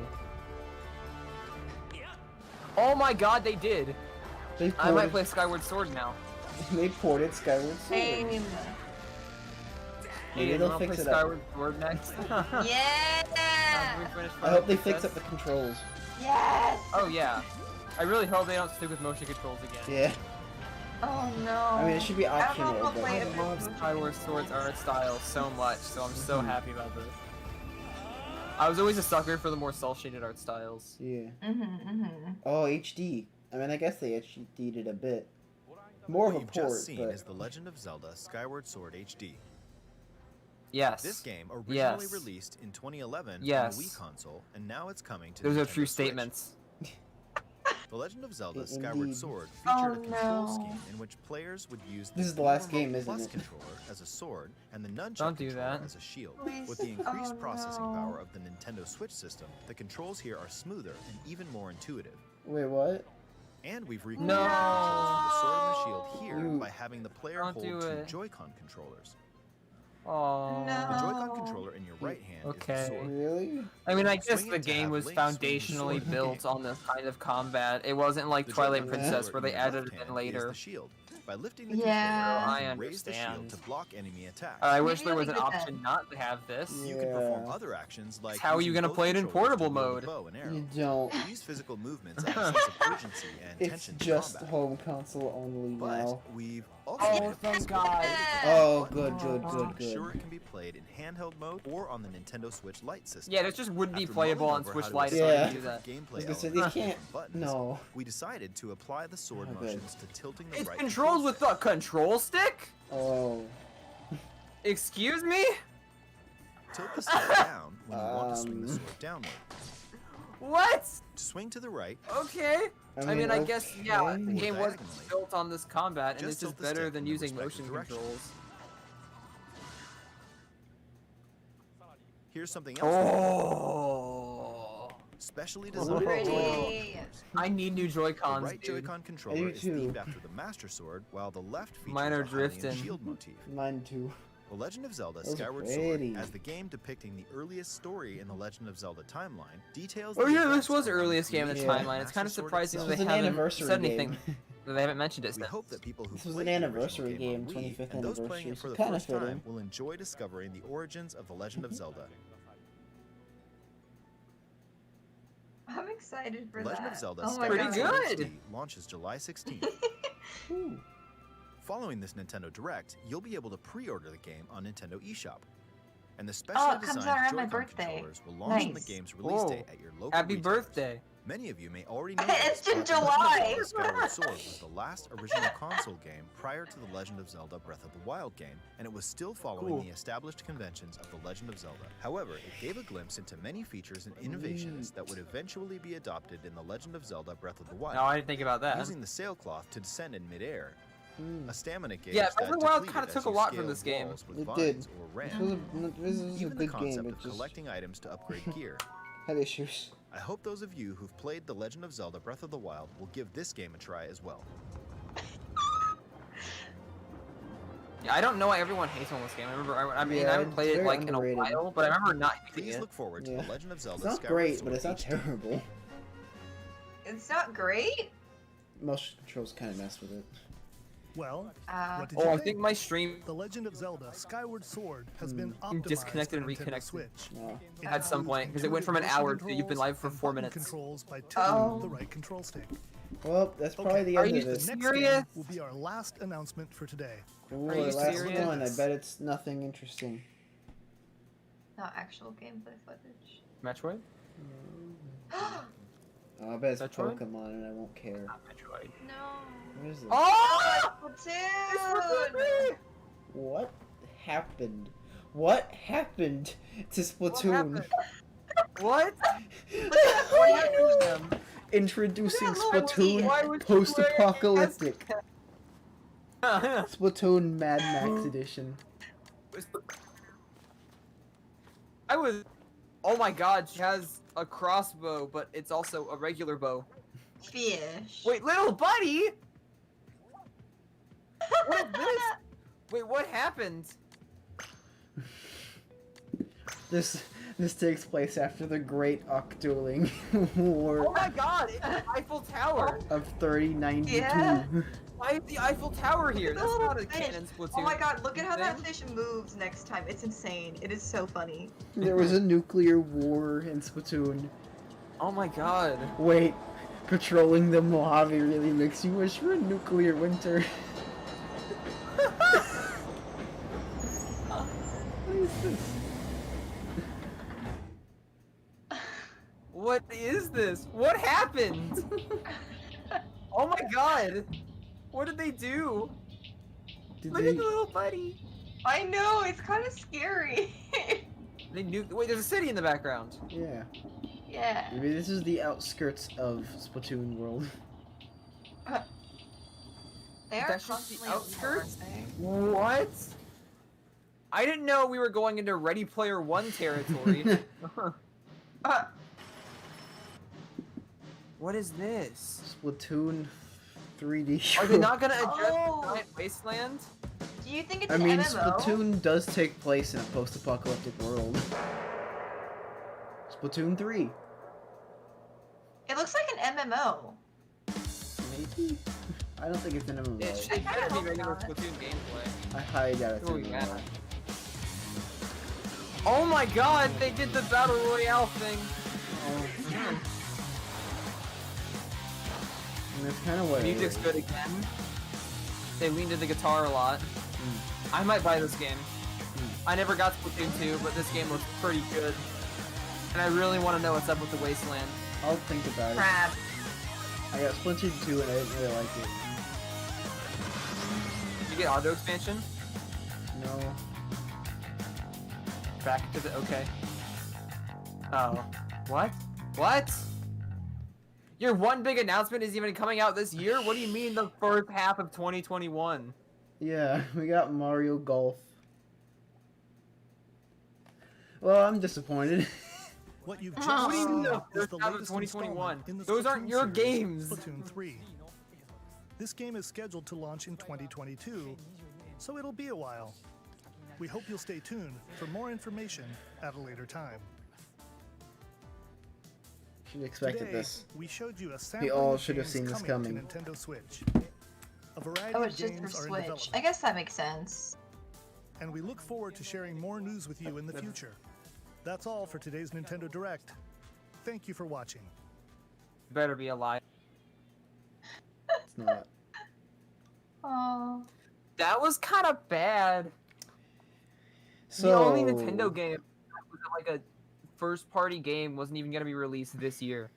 Oh my god, they did. They I might ported, play Skyward Sword now. they ported Skyward Sword. Same. Maybe Hey, they'll wanna play fix it up. Skyward Sword next? Yeah. I hope they fix up the controls. Yes. Oh yeah. I really hope they don't stick with motion controls again. Yeah. Oh no. I mean, it should be I don't know optional, if I'll but play I it love with Skyward Sword's art style so much, so I'm so Mhm. happy about this. I was always a sucker for the more cel-shaded art styles. Yeah. Mm-hmm. Oh, HD. I mean, I guess they HD'd it a bit. More of What a you've port, just seen but is The Legend of Zelda Skyward Sword HD. Yes. This game originally Yes. released in 2011 Yes. on the Wii console, and now it's coming to Those are Nintendo true Switch. statements. The Legend of Zelda Indeed. Skyward Sword featured Oh, a control no. scheme in which players would use This is the last Wii game, Remote isn't Plus it? controller as a sword and the nunchuck Don't do controller that. as a shield. Please. With the increased Oh, processing no. power of the Nintendo Switch system, the controls here are smoother and even more intuitive. wait, what? And we've No. recreated the controls of the sword and the shield here Ooh. by having the player Don't hold do 2 it. Joy-Con controllers. Oh. The No. Joy-Con controller in your right hand is Okay. the sword. Really? I mean, I guess Swing the it to game have was Link swing the foundationally sword. built on this kind of combat. It wasn't like The Twilight Joy-Con Princess controller where they in your added left it hand in later. is the shield. By lifting the Yeah. controller, I you raise the shield understand. to block enemy attacks. I wish Maybe there was that'd an be good option then. not to have this. You can perform Yeah. other actions like How are you using gonna both play it in controllers to portable wield mode? a bow and arrow. You don't. These physical movements add a sense of urgency and It's tension to just combat. home console only But now. we've also Oh, thank God. Oh, button good, controls good, to good, make good. sure it can be played in handheld mode or on the Nintendo Switch Lite system. Yeah, this just wouldn't be After playable mulling on over Switch how to Lite if assign I Yeah. could do that. different I was gameplay gonna say, elements they and can't. buttons, No. we decided to apply the sword Oh, good. motions to tilting the It's right controlled with the stick. control stick? Oh. Excuse me? Tilt the stick down when you want to swing the Um. sword downward. What? To swing to the right, Okay. I mean, I guess, yeah, the okay. game was Diagonally. built on this combat, and Just it's just tilt the better stick than in the using respective motion direction. controls. here's something else. Oh. Specially Oh, designed pretty. Joy-Con controllers. I need new The Joy-Cons, right dude. Joy-Con controller do is too. themed after the Master Sword, while the left features Mine are a Hylian drifting. shield motif. Mine too. The Legend of Zelda Those are Skyward pretty. Sword, as the game depicting the earliest story in the Legend of Zelda timeline, details Oh the yeah, events this was the around earliest game in the creation of timeline. It's kind of Master Sword surprising that This they was an haven't anniversary said anything. game. That they haven't mentioned it We since. hope that people who This was played an the original anniversary game on game, Wii 25th and those playing it anniversary, for so the kinda first time fitting. will enjoy discovering the origins of the Legend of Zelda. I'm excited for Legend that. of Zelda Oh my Skyward Pretty God. Sword good. HD launches July 16th. Ooh. Following this Nintendo Direct, you'll be able to pre-order the game on Nintendo eShop. And the specially Oh, it comes designed out around my Joy-Con birthday. controllers will launch on the Nice. game's release Whoa. date at your local Happy retailers. birthday. Many of you may already know It's this, in but The Legend of July. Zelda Skyward Sword was the last original console game prior to The Legend of Zelda Breath of the Wild game, and it was still following Cool. the established conventions of The Legend of Zelda. However, it gave a glimpse into many features and innovations that would eventually be adopted in The Legend of Zelda Breath of the Wild. No, I didn't think about that. Using the sailcloth to descend in midair, a stamina gauge Yeah, that Breath of the Wild depleted kinda as took a you lot from scaled this game. walls with It vines did. or This ramps. was a Even the good game, concept it of just collecting items to upgrade gear. had issues. I hope those of you who've played The Legend of Zelda Breath of the Wild will give this game a try as well. Yeah, I don't know why everyone hates on this game. I remember, I mean, Yeah, I haven't it's played it very like in a underrated. while, but I remember not hating Please it. look forward to Yeah. The Legend of Zelda It's not Skyward great, Sword but it's not HD. terrible. It's not great. Motion controls kind of mess with it. Well, what did Oh, you I think? think my stream The Legend of Zelda Skyward Sword has been You optimized disconnected for and Nintendo reconnected. Switch. No. It at some includes point because it went from an intuitive hour motion to you've been live for controls 4 and button minutes. controls by tilting Oh. the right control stick. Well, that's probably the Are end you of The it. next serious? game will be our last announcement for today. Ooh, Are you our last serious? one. I bet it's nothing interesting. Not actual gameplay footage. Metroid? I bet it's Metroid? Pokemon and I won't care. Metroid. No. What is this? Oh! Splatoon! What happened? What happened to Splatoon? What? What happened to them? Introducing Look at Luigi. Why would you post-apocalyptic. wear Splatoon Mad Max Edition. I was. Oh my god, she has a crossbow, but it's also a regular bow. Fish. Wait, little buddy! What is this? Wait, what happened? This takes place after the Great Octoling War Oh my god, it's the Eiffel Tower! of 3092. Yeah. Why is the Eiffel Tower here? The That's little not a fish. canon Splatoon. Oh my god, look at how that thing. fish moves next time. It's insane. It is so funny. There was a nuclear war in Splatoon. Oh my god. Wait, patrolling the Mojave really makes you wish for a nuclear winter. What is this? What is this? What happened? Oh my god. What did they do? Did Look they... at the little buddy. I know, it's kind of scary. They knew. Wait, there's a city in the background. Yeah. Yeah. Maybe this is the outskirts of Splatoon world. They are That's just constantly the outskirts? enforcing. What? I didn't know we were going into Ready Player One territory. What is this? Splatoon 3D. Are they not gonna address Oh. the giant wasteland? Do you think it's I an mean, MMO? Splatoon does take place in a post-apocalyptic world. Splatoon 3. It looks like an MMO. Maybe? I don't think it's an MMO. It should kinda better be hope regular not. Splatoon gameplay. I highly doubt it's Oh, an yeah. MMO. Oh my god, they did the Battle Royale thing. Oh. And that's kind of what it Music's is. good again. They leaned into the guitar a lot. I might buy this game. I never got Splatoon 2, but this game looks pretty good. And I really want to know what's up with the Wasteland. I'll think about it. Crab. I got Splatoon 2 and I didn't really like it. Did you get auto expansion? No. Back to the okay. Oh. What? What? Your one big announcement is even coming out this year? What do you mean the first half of 2021? Yeah, we got Mario Golf. Well, I'm disappointed. What you've Oh. just What do you seen mean the is first the half of latest 2021? installment in the Those aren't Splatoon your series, games. Splatoon 3. This game is scheduled to launch in 2022, so it'll be a while. We hope you'll stay tuned for more information at a later time. Should have expected Today, this. we showed you a sample all of should have games seen this coming coming. to Nintendo Switch. A variety Oh, of it's just for games are in Switch. development, I guess that makes sense. and we look forward to sharing more news with you in the future. That's all for today's Nintendo Direct. Thank you for watching. Better be alive. It's not. Oh. That was kind of bad. So The only Nintendo game that was like a first-party game wasn't even going to be released this year.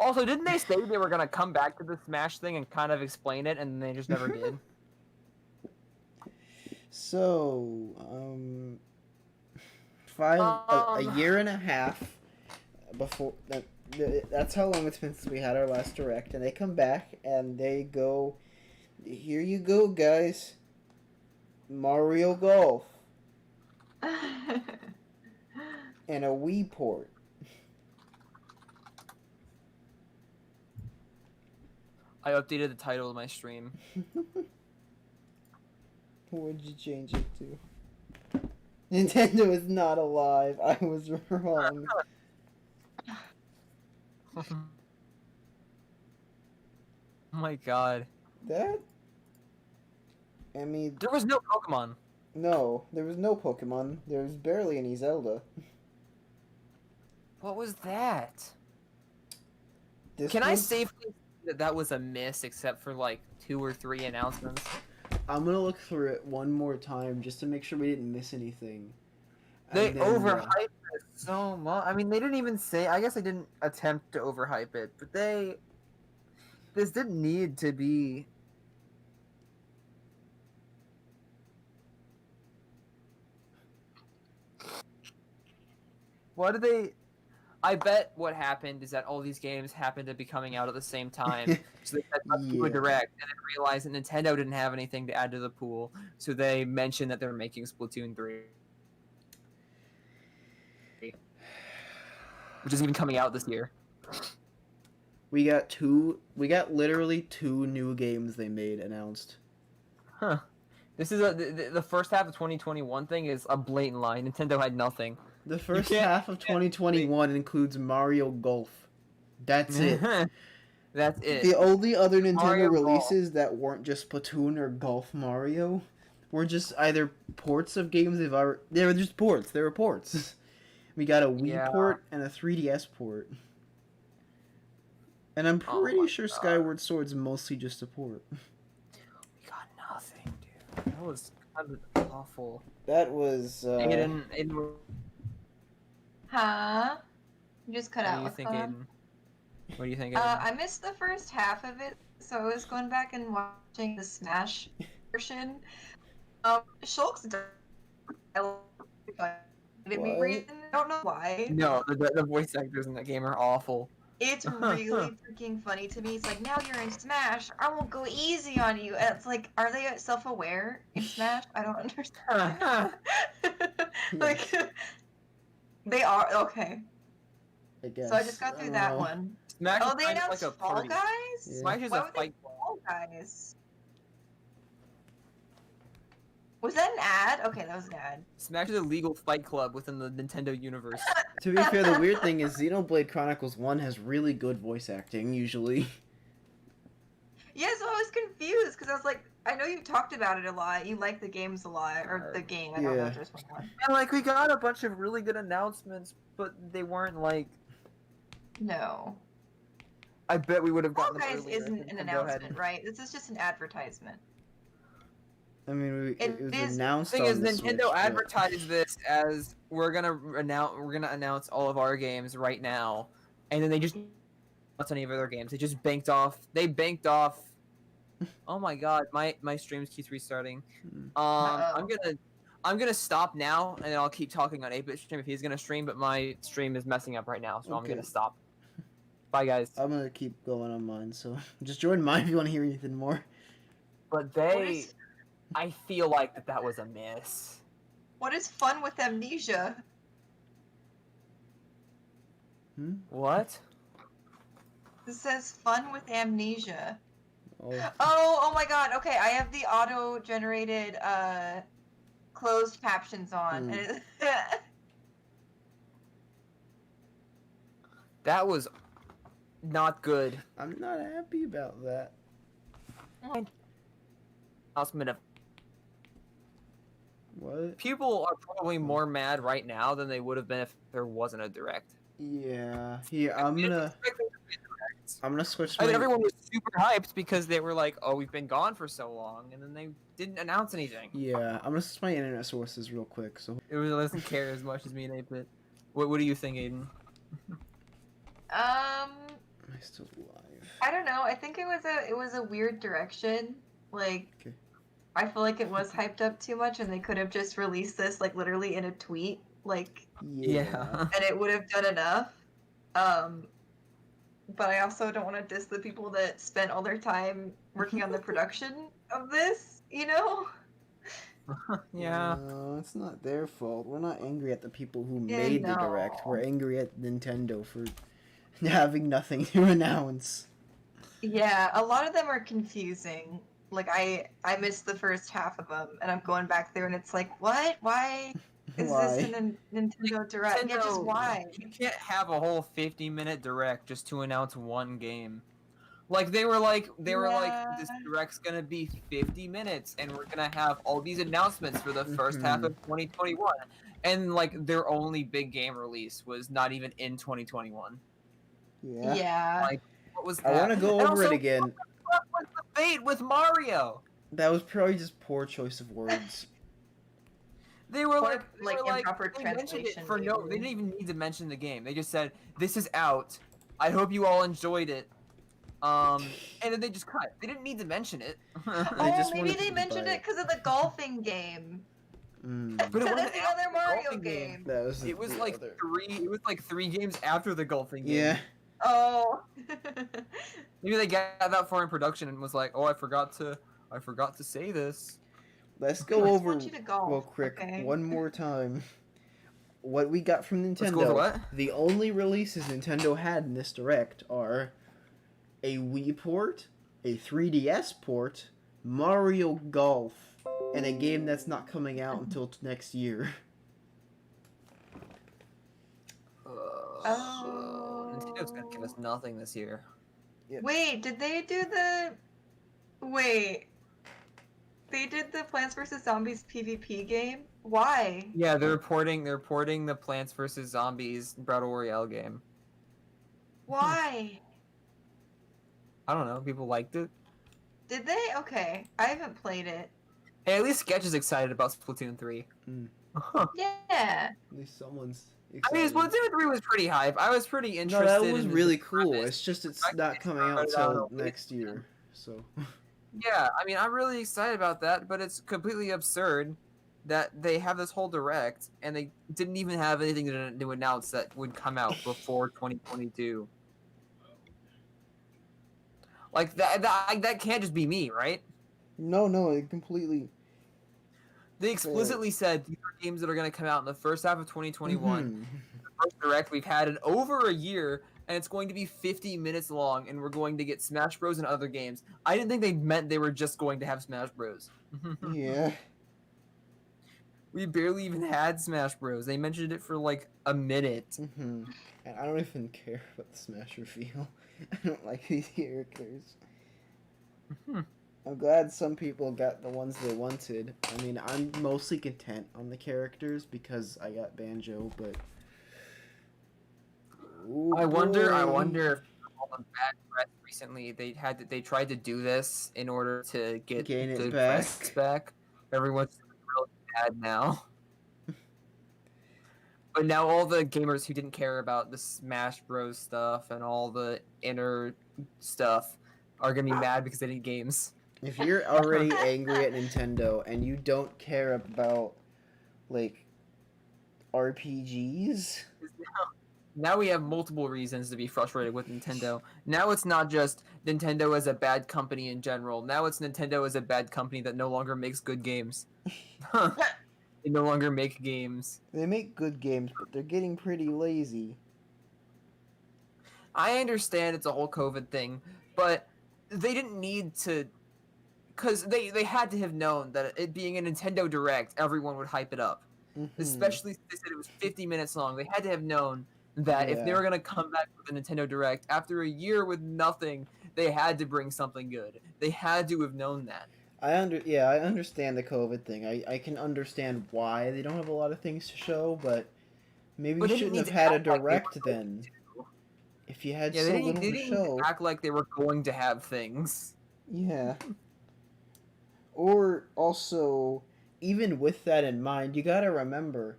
Also, didn't they say they were going to come back to the Smash thing and kind of explain it, and they just never did? So, a year and a half before that's how long it's been since we had our last direct, and they come back and they go, "Here you go, guys, Mario Golf and a Wii port." I updated the title of my stream. What did you change it to? Nintendo is not alive. I was wrong. Oh my god. That? I mean, There was no Pokemon. no, there was no Pokemon. There was barely any Zelda. What was that? This Can I was- safely say that that was a miss except for like 2 or 3 announcements? I'm gonna look through it one more time just to make sure we didn't miss anything. They And then, overhyped this so much. I mean, they didn't even say. I guess they didn't attempt to overhype it, but this didn't need to be. Why did they? I bet what happened is that all these games happened to be coming out at the same time, so they had to do a Yeah. direct, and then realized that Nintendo didn't have anything to add to the pool, so they mentioned that they're making Splatoon 3, which is even coming out this year. We got literally 2 new games they made announced. Huh. This is the first half of 2021 thing is a blatant lie. Nintendo had nothing. The first can't- half of 2021 includes Mario Golf. That's it. That's it. The only other Nintendo Mario Golf. releases that weren't just Splatoon or Golf Mario were just either ports of games they've already. They were just ports. They were ports. We got a Wii Yeah. port and a 3DS port. And I'm Oh pretty my sure God. Skyward Sword's mostly just a port. We got nothing, dude. That was kind of awful. That was. Aiden, Huh? You just cut what out. do you What's think, going on? Aiden? What do you think, Aiden? I missed the first half of it, so I was going back and watching the Smash version. Shulk's done. I love it. What? I don't know why. No, the voice actors in that game are awful. It's really freaking funny to me. It's like, now you're in Smash, I won't go easy on you. And it's like, are they self-aware in Smash? I don't understand. Like, they are, okay. I guess. So I just got through that know. one. Smash Oh, is they kind of announced like a Fall party. Guys? Yeah. Smash is Why a would they fight. Fall Guys? Was that an ad? Okay, that was an ad. Smash is a legal fight club within the Nintendo universe. To be fair, the weird thing is Xenoblade Chronicles 1 has really good voice acting, usually. Yeah, so I was confused because I was like, I know you talked about it a lot. You like the games a lot, or the game. I don't know Yeah. if there's one. And like we got a bunch of really good announcements, but they weren't like. No. I bet we would have Fall gotten them Guys earlier. isn't if an Nintendo announcement, hadn't. right? This is just an advertisement. I mean, It it was is- announced The thing on is, the Nintendo Switch, but- advertised this as we're gonna announce all of our games right now, and then they just not any of their games. They just banked off. They banked off. Oh my god, my streams keeps restarting. I'm gonna stop now, and then I'll keep talking on 8-bit stream if he's gonna stream. But my stream is messing up right now, so I'm Okay. gonna stop. Bye guys. I'm gonna keep going on mine, so just join mine if you want to hear anything more. But they, I feel like that was a miss. What is fun with Amnesia? What? It says fun with Amnesia. Oh. Oh my god, okay, I have the auto-generated, closed captions on. Hmm. And That was not good. I'm not happy about that. Announcement of What? people are probably more mad right now than they would have been if there wasn't a direct. Yeah. Here, I'm gonna switch I my. mean, everyone was super hyped because they were like, "Oh, we've been gone for so long," and then they didn't announce anything. Yeah, I'm gonna switch my internet sources real quick. So. It doesn't care as much as me and 8-bit. What do you think, Aiden? Am I still alive? I don't know. I think it was a weird direction. Like, I feel like it was hyped up too much, and they could have just released this like literally in a tweet, like, Yeah. and it would have done enough. But I also don't want to diss the people that spent all their time working on the production of this. You know? Yeah. No, it's not their fault. We're not angry at the people who Yeah, made the direct. We're angry at Nintendo for having nothing to announce. Yeah, a lot of them are confusing. Like I missed the first half of them, and I'm going back there, and it's like, what? Why is this in a Nintendo Direct? Yeah, just Nintendo, why? You can't have a whole 50-minute direct just to announce one game. Like they were like this direct's gonna be 50 minutes, and we're gonna have all these announcements for the first half of 2021, and like their only big game release was not even in 2021. Yeah. Yeah. Like what was that? I want to go And over it also, again. What was the bait with Mario? That was probably just poor choice of words. They were Or, like improper they mentioned it translation. for no. They didn't even need to mention the game. They just said, "This is out. I hope you all enjoyed it." And then they just cut. They didn't need to mention it. Oh, just maybe wanted they to mentioned buy it because of the golfing game. Mm. But it wasn't That's the after other the Mario golfing game. That was It was the like other- three. It was like 3 games after the golfing game. Yeah. Oh. Maybe they got that far in production and was like, "Oh, I forgot to say this." Let's I go just over want you to golf, real quick okay? one more time. What we got from Nintendo. Let's go over what? The only releases Nintendo had in this direct are a Wii port, a 3DS port, Mario Golf, and a game that's not coming out until next year. Nintendo's gonna give us nothing this year. Wait, did they do the... Wait. They did the Plants vs. Zombies PvP game? Why? Yeah, they're porting the Plants vs Zombies Battle Royale game. Why? I don't know. People liked it. Did they? Okay. I haven't played it. Hey, at least Sketch is excited about Splatoon 3. Yeah. At least someone's I mean, excited. Splatoon 3 was pretty hype. I was pretty No, interested. that was in really the cool. premise. It's just it's fact that not they coming out started out till on a next year. So Yeah, I mean, I'm really excited about that, but it's completely absurd that they have this whole direct and they didn't even have anything to announce that would come out before 2022. Like that can't just be me, right? no, it completely. They explicitly said these are games that are going to come out in the first half of 2021. Mhm. The first direct we've had in over a year, and it's going to be 50 minutes long, and we're going to get Smash Bros. And other games. I didn't think they meant they were just going to have Smash Bros. Yeah. We barely even had Smash Bros. They mentioned it for like a minute. Mm-hmm. And I don't even care about the Smash reveal. I don't like these characters. I'm glad some people got the ones they wanted. I mean, I'm mostly content on the characters because I got Banjo, but... Ooh, I wonder boy. if all the bad press recently they tried to do this in order to get Gain it good back. press back. Everyone's really bad now. But now all the gamers who didn't care about the Smash Bros stuff and all the inner stuff are gonna be mad because they didn't games. If you're already angry at Nintendo and you don't care about, like, RPGs... Now we have multiple reasons to be frustrated with Nintendo. Now it's not just Nintendo as a bad company in general. Now it's Nintendo as a bad company that no longer makes good games. They no longer make games. They make good games, but they're getting pretty lazy. I understand it's a whole COVID thing, but they didn't need to... Because they had to have known that it being a Nintendo Direct, everyone would hype it up. Mm-hmm. Especially since they said it was 50 minutes long. They had to have known that if they Yeah. were going to come back with a Nintendo Direct after a year with nothing, they had to bring something good. They had to have known that. I understand the COVID thing. I can understand why they don't have a lot of things to show, but maybe But you they didn't shouldn't have need to had a act like they were direct going then. If you had Yeah, so they little didn't to even show. act like they were going to have things. Yeah. Or also, even with that in mind, you gotta remember,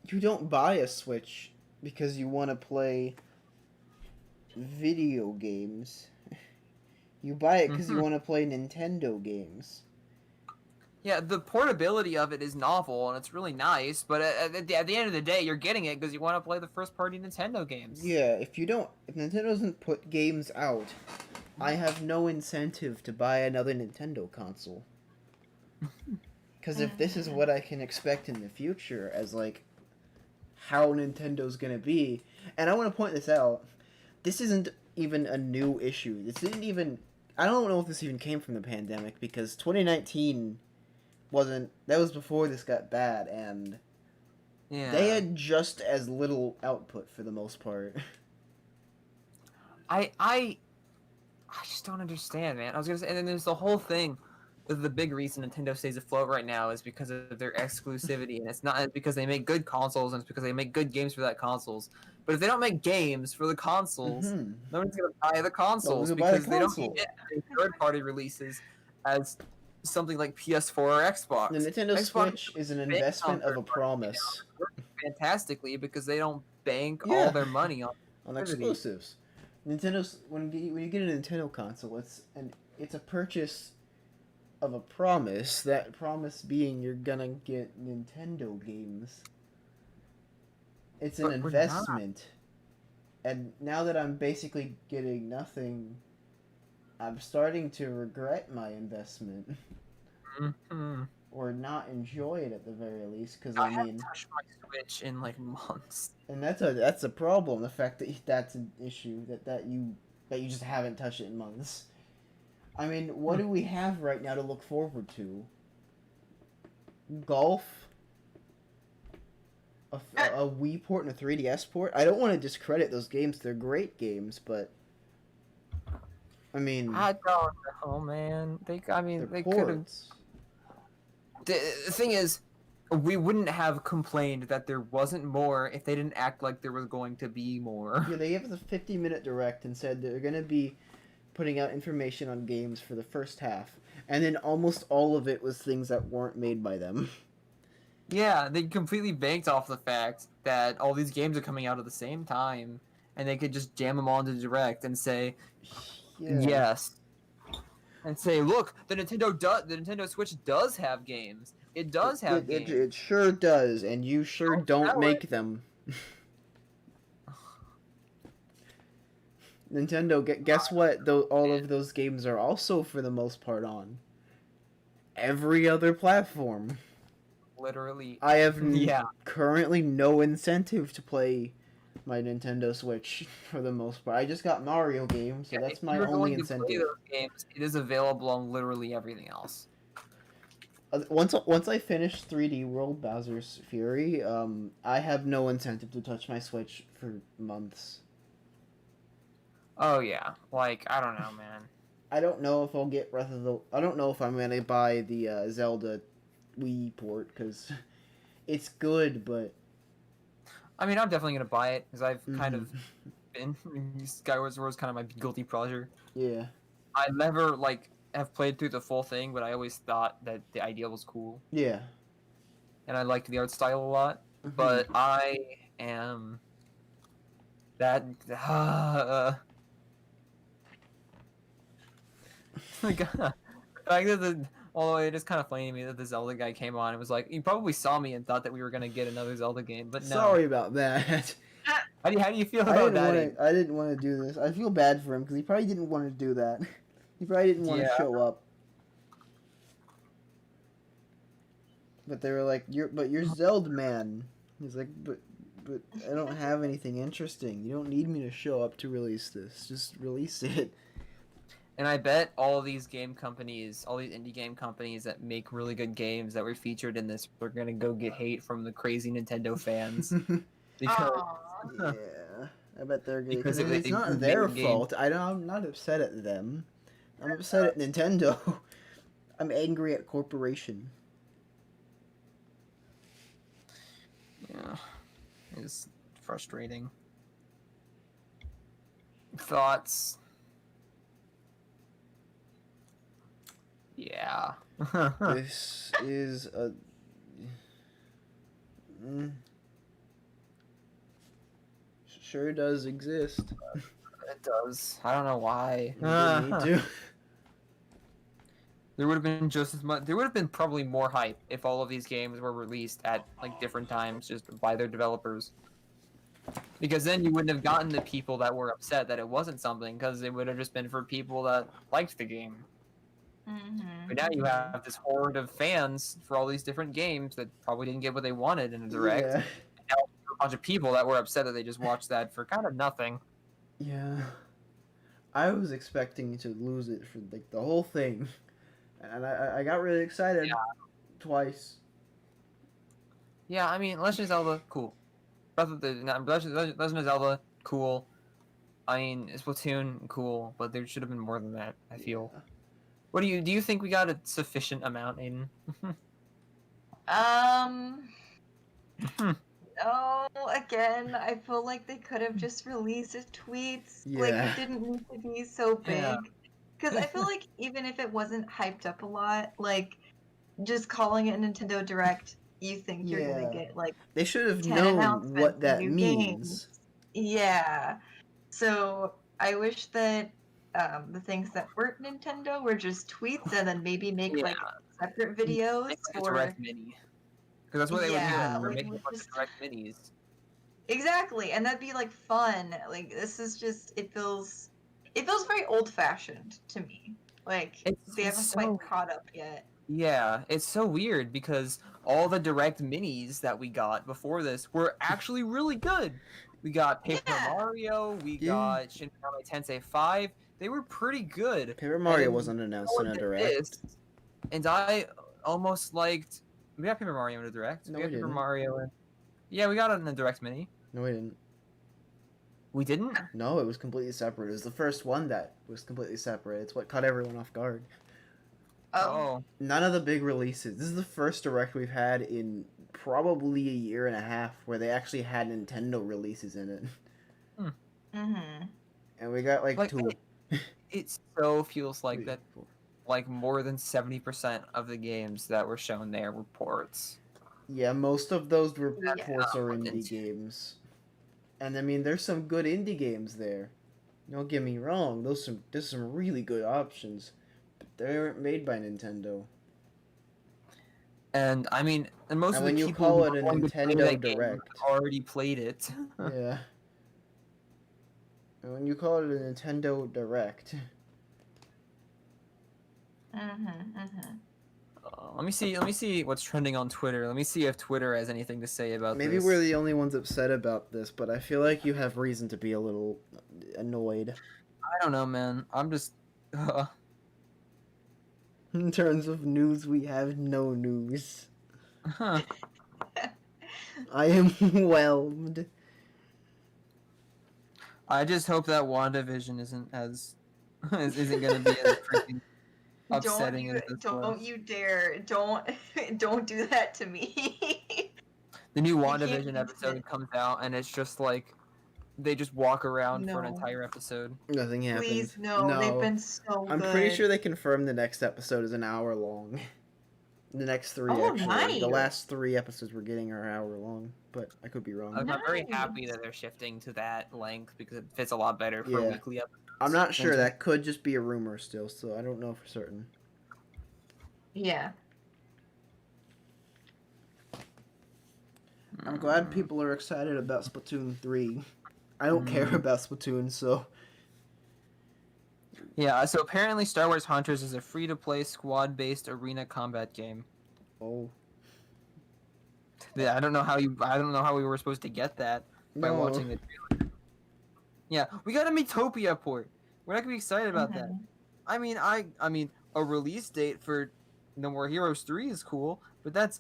you don't buy a Switch because you want to play video games. You buy it because you want to play Nintendo games. Yeah, the portability of it is novel and it's really nice, but at the end of the day, you're getting it because you want to play the first-party Nintendo games. Yeah, if Nintendo doesn't put games out, I have no incentive to buy another Nintendo console. Because if this is what I can expect in the future as, like, how Nintendo's gonna be, and I want to point this out, this isn't even a new issue. This didn't even... I don't know if this even came from the pandemic, because 2019 wasn't... That was before this got bad, and... Yeah. They had just as little output for the most part. I just don't understand, man. I was gonna say, and then there's the whole thing. The big reason Nintendo stays afloat right now is because of their exclusivity, and it's not because they make good consoles, and it's because they make good games for that consoles. But if they don't make games for the consoles, no one's gonna buy the consoles gonna buy the because they don't console. get third-party releases as something like PS4 or Xbox. The Nintendo Xbox Switch is an bank investment on of a third-party promise fantastically because they don't bank Yeah. all their money on on exclusivity. exclusives. Nintendo's when you get a Nintendo console, it's a purchase of a promise. That promise being you're gonna get Nintendo games. It's an But we're not. investment. And now that I'm basically getting nothing, I'm starting to regret my investment. Mhm. Or not enjoy it at the very least, because I I haven't mean, touched my Switch in like months. and that's a problem. The fact that that's an issue that you just haven't touched it in months. I mean, what do we have right now to look forward to? Golf, a Wii port and a 3DS port. I don't want to discredit those games. They're great games, but I mean, I don't know, man. They could have. ports. The thing is, we wouldn't have complained that there wasn't more if they didn't act like there was going to be more. Yeah, they gave us a 50-minute direct and said they're going to be putting out information on games for the first half. And then almost all of it was things that weren't made by them. Yeah, they completely banked off the fact that all these games are coming out at the same time, and they could just jam them all into Direct and say, Yeah. yes. And say, look, the Nintendo Switch does have games. It does have games. It sure does, and you sure don't make them. Nintendo, guess what? All of those games are also, for the most part, on every other platform. Literally. I have Yeah. currently no incentive to play my Nintendo Switch for the most part. I just got Mario games, so that's If my you're only going to play incentive. those games, it is available on literally everything else. Once I finish 3D World Bowser's Fury, I have no incentive to touch my Switch for months. Oh yeah, like I don't know, man. I don't know if I'll get Breath of the. I don't know if I'm gonna buy the Zelda Wii port because it's good, but I mean, I'm definitely gonna buy it because I've kind of Mhm. been Skyward Sword is kind of my guilty pleasure. yeah, I never have played through the full thing, but I always thought that the idea was cool, yeah. and I liked the art style a lot. Mhm. But I am that. Although it is kind of funny to me that the Zelda guy came on and was like, he probably saw me and thought that we were gonna get another Zelda game, but no. Sorry about that. How do you feel I about that? didn't want to do this. I feel bad for him because he probably didn't want to do that. He probably didn't want to Yeah. show up. But they were like, you're Zelda man." He's like, but I don't have anything interesting. You don't need me to show up to release this. Just release it. And I bet all these game companies, all these indie game companies that make really good games that were featured in this, are gonna go get hate from the crazy Nintendo fans because Yeah, I bet they're good. Because Because if it's they not make their a game- fault. I'm not upset at them. I'm upset at Nintendo. I'm angry at corporation. yeah, it's frustrating. Thoughts? Yeah. This is a. Sure does exist. It does. I don't know why. You didn't need to. There would have been just as much. There would have been probably more hype if all of these games were released at different times, just by their developers. Because then you wouldn't have gotten the people that were upset that it wasn't something, because it would have just been for people that liked the game. But now you have this horde of fans for all these different games that probably didn't get what they wanted in a direct. Yeah. And now a bunch of people that were upset that they just watched that for kind of nothing. Yeah. I was expecting to lose it for the whole thing. And I got really excited twice. Yeah, I mean, Legend of Zelda, cool. Legend of Zelda, cool. I mean, Splatoon, cool, but there should have been more than that, I feel. What do you think we got a sufficient amount, Aiden? Oh, again, I feel like they could have just released tweets. Like, Yeah. it didn't need to be so big. Yeah. Because I feel like even if it wasn't hyped up a lot, like just calling it a Nintendo Direct, you think you're Yeah. gonna get like They should have 10 known announcements what of that new means. games. Yeah. So I wish that the things that weren't Nintendo were just tweets, and then maybe make like separate videos Make like a for direct mini. Because that's what they would do. Yeah, They're like, making a bunch just- of direct minis. exactly, and that'd be like fun. Like this is just it feels very old fashioned to me. Like they haven't it's quite so- caught up yet. Yeah, it's so weird because all the direct minis that we got before this were actually really good. We got Paper Mario, we got Shin Megami Tensei 5. They were pretty good. Paper Mario And wasn't announced in a look at direct. this, and I almost liked. We got Paper Mario in a direct. No, we got we Paper didn't. Mario in. Yeah, we got it in a direct mini. No, we didn't. We didn't? No, it was completely separate. It was the first one that was completely separate. It's what caught everyone off guard. Oh. None of the big releases. This is the first direct we've had in probably a year and a half where they actually had Nintendo releases in it. Mm-hmm. And we got like two. It so feels like that. Like more than 70% of the games that were shown there were ports. Yeah, most of those were Yeah. ports or indie games. And I mean, there's some good indie games there. Don't get me wrong, there's some really good options. But they weren't made by Nintendo. And I mean, and most And of when the you people call who it a wanted to play Nintendo that game Direct. already played it. Yeah. And when you call it a Nintendo Direct. Let me see what's trending on Twitter. Let me see if Twitter has anything to say about Maybe this. we're the only ones upset about this, but I feel like you have reason to be a little annoyed. I don't know, man. I'm just. In terms of news, we have no news. Huh. I am whelmed. I just hope that WandaVision isn't as isn't gonna be as freaking upsetting as this Don't was. you dare! Don't do that to me. The new can't WandaVision use episode comes out, and it's just like they just walk around for an No. entire episode. Nothing happened. Please, no. They've been so I'm good. pretty sure they confirmed the next episode is an hour long. The next three, Oh, actually. nice. The last 3 episodes we're getting are an hour long, but I could be wrong. I'm very happy Nice. that they're shifting to that length because it fits a lot better for Yeah. weekly episodes. I'm not sure. Thank you. That could just be a rumor still, so I don't know for certain. Yeah. I'm glad people are excited about Splatoon 3. I don't care about Splatoon, so... Yeah, so apparently Star Wars Hunters is a free-to-play squad-based arena combat game. Oh. Yeah, I don't know how we were supposed to get that by No. watching the trailer. Yeah, we got a Miitopia port. We're not gonna be excited about that. I mean, a release date for No More Heroes 3 is cool, but that's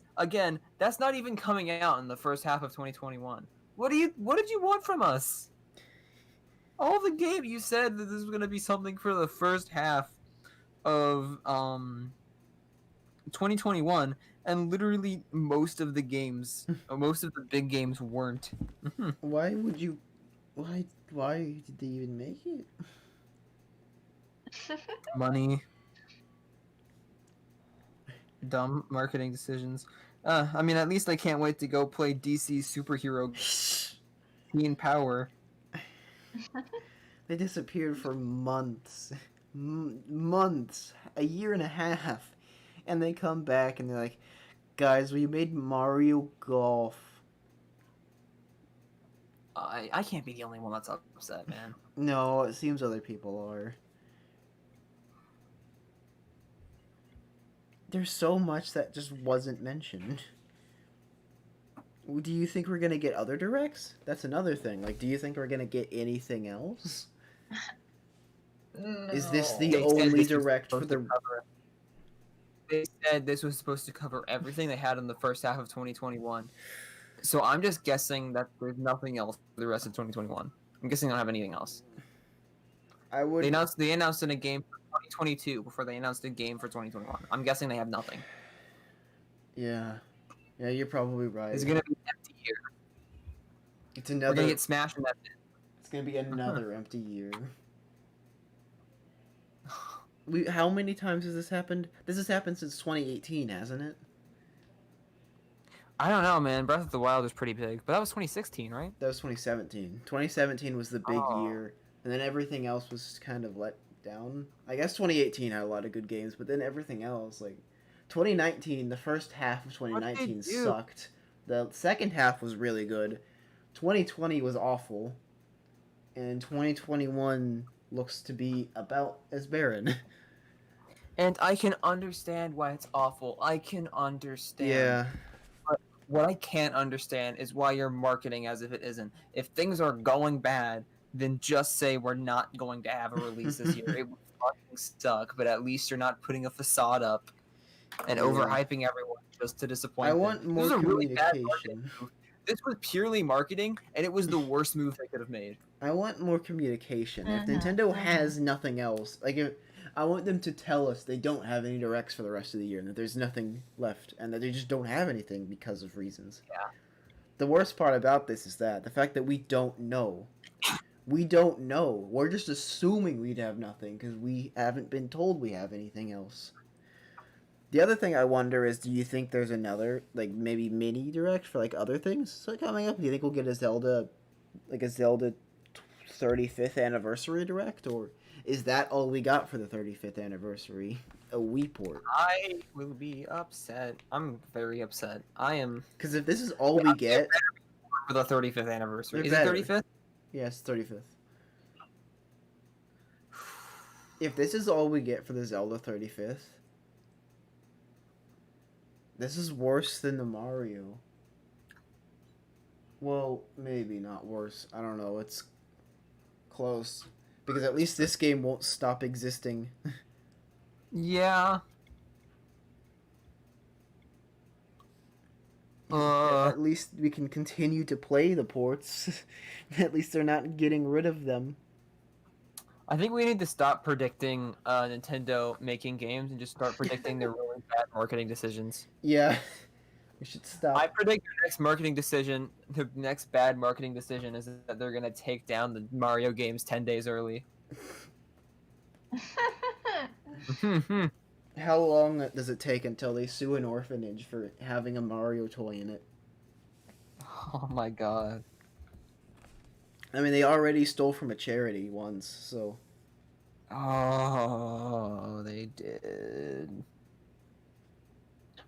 not even coming out in the first half of 2021. What did you want from us? All the game you said that this was gonna be something for the first half of 2021, and literally most of the games, most of the big games weren't. Why would you... Why did they even make it? Money. Dumb marketing decisions. I mean, at least I can't wait to go play DC superhero Teen Power. They disappeared for months. Months. A year and a half. And they come back and they're like, guys, we made Mario Golf. I can't be the only one that's upset, man. No, it seems other people are. There's so much that just wasn't mentioned. Do you think we're gonna get other directs? That's another thing. Like, do you think we're gonna get anything else? Is this the They said only this was direct for supposed to the... They said this was supposed to cover everything they had in the first half of 2021. So I'm just guessing that there's nothing else for the rest of 2021. I'm guessing they don't have anything else. I would... They announced in a game for 2022 before they announced a game for 2021. I'm guessing they have nothing. Yeah. Yeah, you're probably right. It's gonna be an empty year. It's We're another... gonna get smashed and that's it. It's gonna be another empty year. How many times has this happened? This has happened since 2018, hasn't it? I don't know, man. Breath of the Wild was pretty big, but that was 2016, right? That was 2017. 2017 was the big Oh. year, and then everything else was kind of let down. I guess 2018 had a lot of good games, but then everything else, like 2019, the first half of 2019 do? sucked. The second half was really good. 2020 was awful, and 2021 looks to be about as barren. And I can understand why it's awful. I can understand. Yeah. But what I can't understand is why you're marketing as if it isn't. If things are going bad, then just say we're not going to have a release this year. It would fucking suck, but at least you're not putting a facade up and Yeah. overhyping everyone just to disappoint I them. want This more was a really bad marketing communication. move. This was purely marketing, and it was the worst move they could have made. I want more communication. If Nintendo has nothing else, I want them to tell us they don't have any directs for the rest of the year, and that there's nothing left, and that they just don't have anything because of reasons. Yeah. The worst part about this is the fact that we don't know. We don't know. We're just assuming we'd have nothing because we haven't been told we have anything else. The other thing I wonder is, do you think there's another, maybe mini direct for other things coming up? Do you think we'll get a Zelda 35th anniversary direct, or is that all we got for the 35th anniversary? A Wii port? I will be upset. I'm very upset. I am. Because if this is all we get for the 35th anniversary, They're is better. it 35th? Yes, 35th. If this is all we get for the Zelda 35th, this is worse than the Mario. Well, maybe not worse. I don't know. It's close. Because at least this game won't stop existing. Yeah. At least we can continue to play the ports. At least they're not getting rid of them. I think we need to stop predicting Nintendo making games and just start predicting their really bad marketing decisions. Yeah. We should stop. I predict the next bad marketing decision is that they're gonna take down the Mario games 10 days early. How long does it take until they sue an orphanage for having a Mario toy in it? Oh my god. I mean, they already stole from a charity once, so... Oh, they did.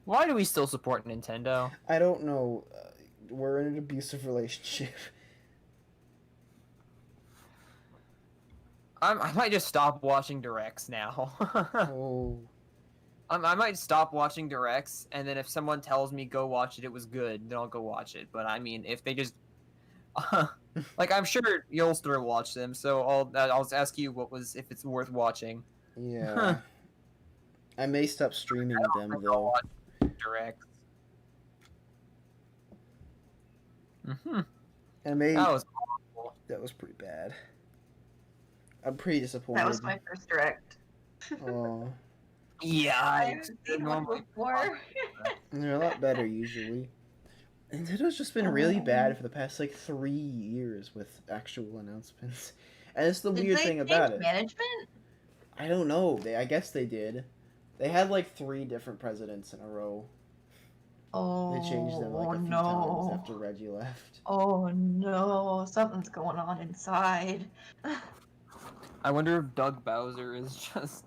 Why do we still support Nintendo? I don't know. We're in an abusive relationship. I might just stop watching directs now. Oh. I might stop watching directs, and then if someone tells me go watch it, it was good, then I'll go watch it. But I mean, if they just... I'm sure you'll still watch them, so I'll ask you if it's worth watching. Yeah. I may stop streaming them, though. Directs. I may... That was awful. That was pretty bad. I'm pretty disappointed. That was my first direct. Oh. Yeah, I haven't seen one before. They're a lot better, usually. Nintendo's just been really bad for the past 3 years with actual announcements, and it's the weird thing about it. Management? I don't know. I guess they did. They had 3 different presidents in a row. Oh, They changed them a few times after Reggie left. Oh no, something's going on inside. I wonder if Doug Bowser is just...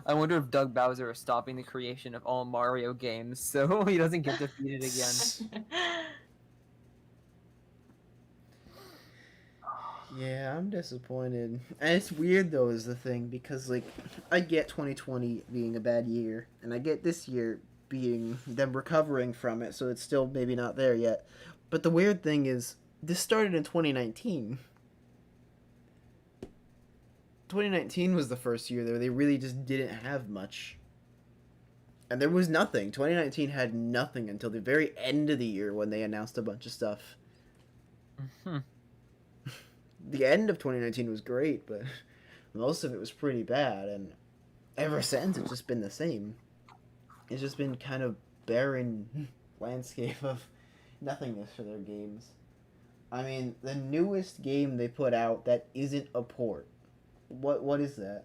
I wonder if Doug Bowser is stopping the creation of all Mario games so he doesn't get defeated again. Yeah, I'm disappointed. And it's weird, though, is the thing, because, I get 2020 being a bad year, and I get this year being them recovering from it, so it's still maybe not there yet. But the weird thing is, this started in 2019. 2019 was the first year where they really just didn't have much. And there was nothing. 2019 had nothing until the very end of the year when they announced a bunch of stuff. The end of 2019 was great, but most of it was pretty bad, and ever since it's just been the same. It's just been kind of barren landscape of nothingness for their games. I mean, the newest game they put out that isn't a port. What is that?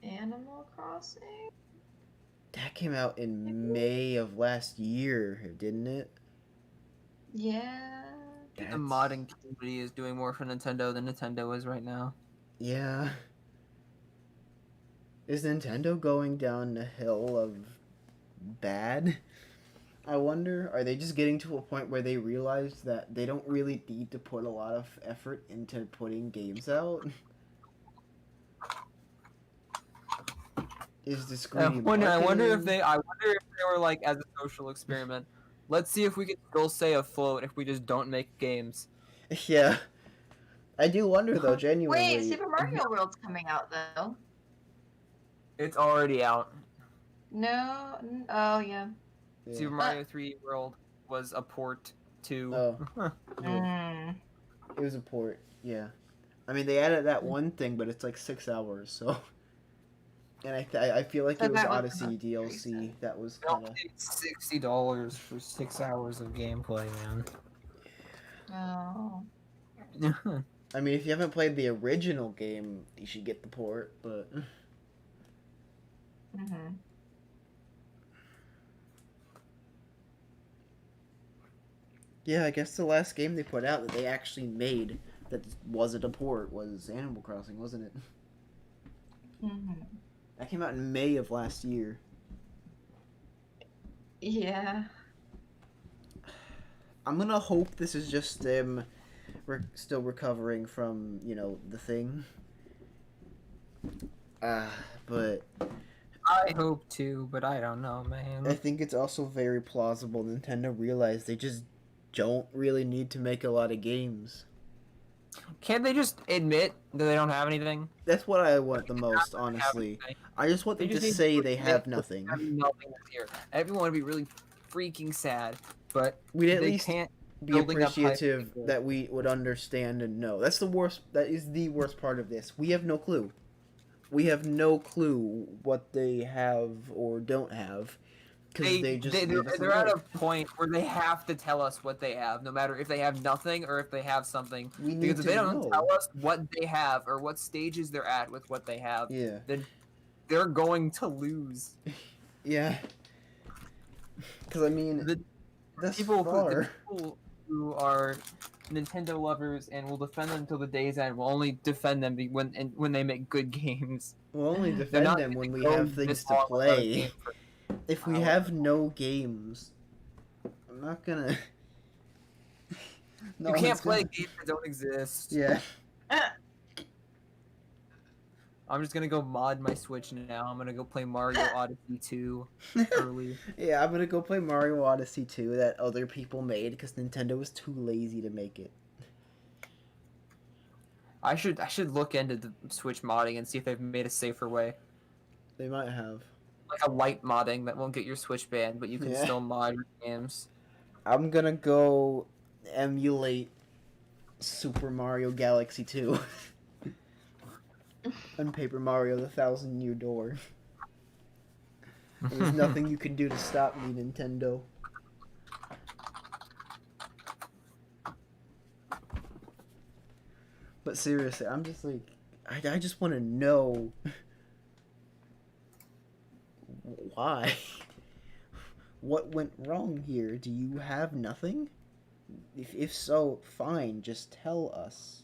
Animal Crossing? That came out in May of last year, didn't it? Yeah. The modding community is doing more for Nintendo than Nintendo is right now. Yeah. Is Nintendo going down the hill of bad? I wonder. Are they just getting to a point where they realize that they don't really need to put a lot of effort into putting games out? Is this I greedy wonder if marketing? they were like, as a social experiment, let's see if we can still stay afloat if we just don't make games. Yeah. I do wonder though, genuinely. Wait, Super Mario World's coming out though. It's already out. No. Oh yeah. Super Mario 3 World was a port to. Oh. It was a port, yeah. I mean, they added that one thing, but it's like 6 hours, so. And I feel like it was Odyssey DLC that was kind of. $60 for 6 hours of gameplay, man. Oh. I mean, if you haven't played the original game, you should get the port, but. Mhm. Yeah, I guess the last game they put out that they actually made that wasn't a port was Animal Crossing, wasn't it? Mhm. That came out in May of last year. Yeah. I'm gonna hope this is just them still recovering from, you know, the thing. But I hope to, but I don't know, man. I think it's also very plausible Nintendo realized they just don't really need to make a lot of games. Can't they just admit that they don't have anything? That's what I want the most, honestly. I just want them to say they have nothing. Nothing this year. Everyone would be really freaking sad, but We'd at they least can't be building up hype appreciative people. that we would understand and know. That's the worst. That is the worst part of this. We have no clue. We have no clue what they have or don't have because they just they're at a point where they have to tell us what they have, no matter if they have nothing or if they have something. We need Because if to they don't know. tell us what they have or what stages they're at with what they have, Yeah. then they're going to lose. Yeah. Because I mean, The thus people far, who are Nintendo lovers and will defend them till the day's end will only defend them when they make good games. we'll only They're defend not them when we gonna have go things this to long without a play. game for If we hours. have no games, I'm not gonna. No You can't one's play gonna- games that don't exist. Yeah. I'm just gonna go mod my Switch now. I'm gonna go play Mario Odyssey 2 early. Yeah, I'm gonna go play Mario Odyssey 2 that other people made because Nintendo was too lazy to make it. I should look into the Switch modding and see if they've made a safer way. They might have. Like a light modding that won't get your Switch banned, but you can Yeah. still mod your games. I'm gonna go emulate Super Mario Galaxy 2 and Paper Mario: The Thousand Year Door. There's nothing you can do to stop me, Nintendo. But seriously, I'm just like, I just want to know why. What went wrong here? Do you have nothing? If so, fine, just tell us.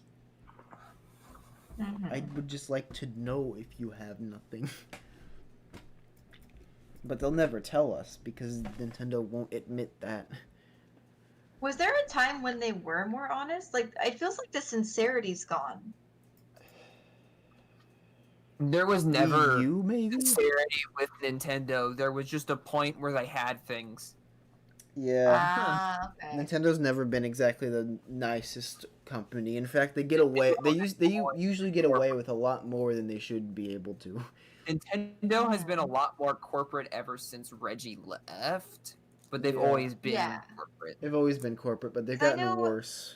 I would just like to know if you have nothing. But they'll never tell us because Nintendo won't admit that. Was there a time when they were more honest? Like, it feels like the sincerity's gone. There was never Wii U, maybe? sincerity with Nintendo. There was just a point where they had things. Yeah. Ah, okay. Nintendo's never been exactly the nicest company. In fact, they get away. They usually get away with a lot more than they should be able to. Nintendo has been a lot more corporate ever since Reggie left, but they've Yeah. always been Yeah. corporate. They've always been corporate, but they've I gotten know- worse.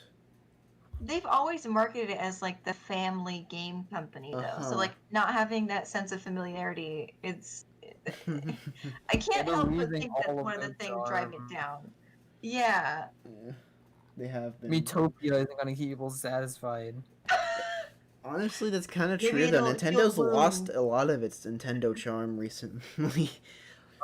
They've always marketed it as like the family game company, though. Uh-huh. So like not having that sense of familiarity, it's. I can't They're help but losing think that's all of one of the their things driving charm. it down. Yeah. Yeah, they have been. Metopia isn't gonna keep people satisfied. Honestly, that's kind of Maybe true. Though it'll Nintendo's bloom. lost a lot of its Nintendo charm recently.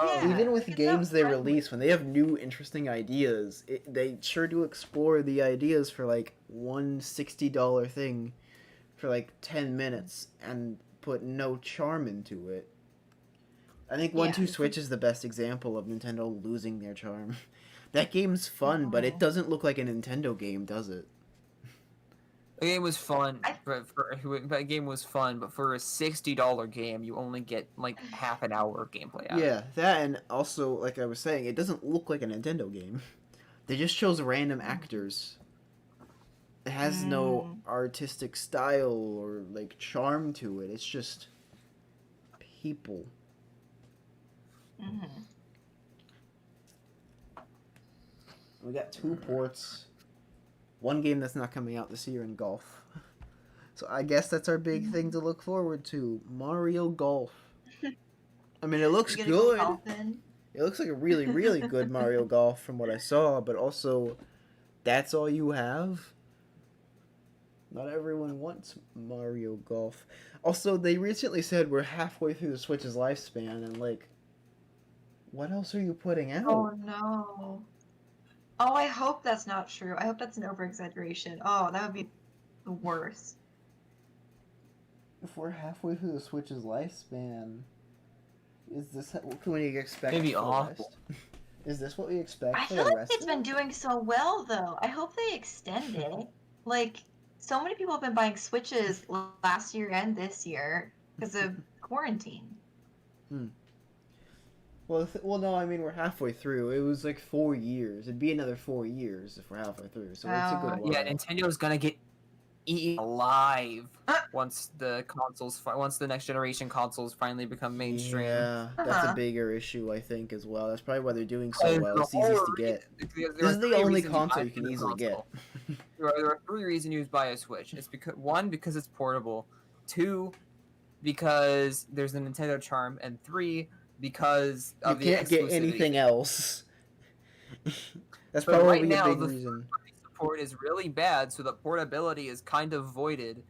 Yeah, Even with like, it's games not they friendly. release, when they have new interesting ideas, they sure do explore the ideas for like one $60 thing for like 10 minutes and put no charm into it. I think One Yeah, Two it's Switch is the best example of Nintendo losing their charm. That game's fun, but it Oh. doesn't look like a Nintendo game, does it? The game was fun. That game was fun, but for a $60 game, you only get like half an hour of gameplay out. Yeah, that, and also, like I was saying, it doesn't look like a Nintendo game. They just chose random actors. It has no artistic style or like charm to it. It's just people. Mm-hmm. We got 2 ports. One game that's not coming out this year in golf. So I guess that's our big thing to look forward to. Mario Golf. I mean, it looks You gonna go good. golfing? It looks like a really, really good Mario Golf from what I saw, but also, that's all you have? Not everyone wants Mario Golf. Also, they recently said we're halfway through the Switch's lifespan, and like, what else are you putting out? Oh no. Oh, I hope that's not true. I hope that's an over-exaggeration. Oh, that would be the worst. If we're halfway through the Switch's lifespan, is this what can we expect? Maybe for the awful. rest? Is this what we expect I for feel the like rest? it's of been it? doing so well, though. I hope they extend it. Like, so many people have been buying Switches last year and this year because of quarantine. Well, well, no, I mean we're halfway through. It was like 4 years. It'd be another 4 years if we're halfway through. So it's a good while. Yeah, Nintendo's gonna get eaten alive once the next generation consoles finally become mainstream. Yeah, that's a Uh-huh. bigger issue, I think, as well. That's probably why they're doing so And well. the It's easiest to whole get. There This are is the three only reasons you console buy you can a easily get. console. There are 3 reasons you buy a Switch. It's because it's portable. 2, because there's a Nintendo charm, and 3, because You of the can't get exclusivity. anything else. That's But probably right a now, big the reason. support is really bad, so the portability is kind of voided,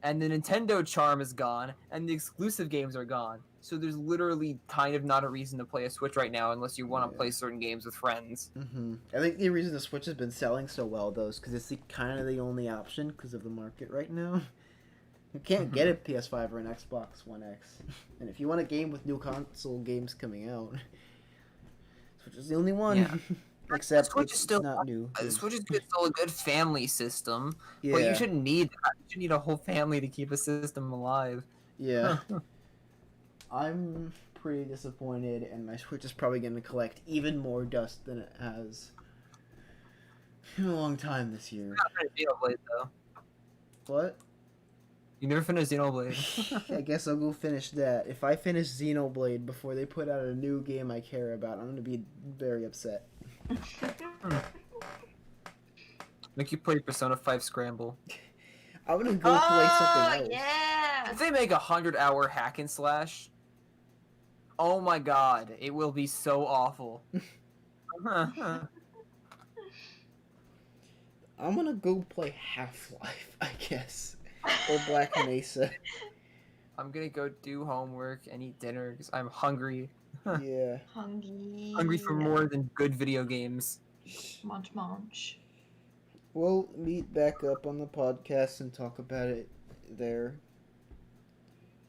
and the Nintendo charm is gone, and the exclusive games are gone. So there's literally kind of not a reason to play a Switch right now unless you want to play certain games with friends. I think the reason the Switch has been selling so well, though, is because it's kind of the only option because of the market right now. You can't get a PS5 or an Xbox One X. And if you want a game with new console games coming out, Switch is the only one. Yeah. Except Switch is it's still not new. Switch is still a good family system, but Yeah. you shouldn't need that. You should need a whole family to keep a system alive. Yeah. I'm pretty disappointed, and my Switch is probably going to collect even more dust than it has in a long time this year. Not finished Xenoblade though. What? You never finished Xenoblade. I guess I'll go finish that. If I finish Xenoblade before they put out a new game I care about, I'm going to be very upset. Make you play Persona 5 Scramble. I'm going to go play something else. Yeah. If they make 100-hour hack and slash, oh my god, it will be so awful. I'm going to go play Half-Life, I guess. Or Black Mesa. I'm gonna go do homework and eat dinner because I'm hungry. Yeah. Hungry for more than good video games. Munch munch. We'll meet back up on the podcast and talk about it there.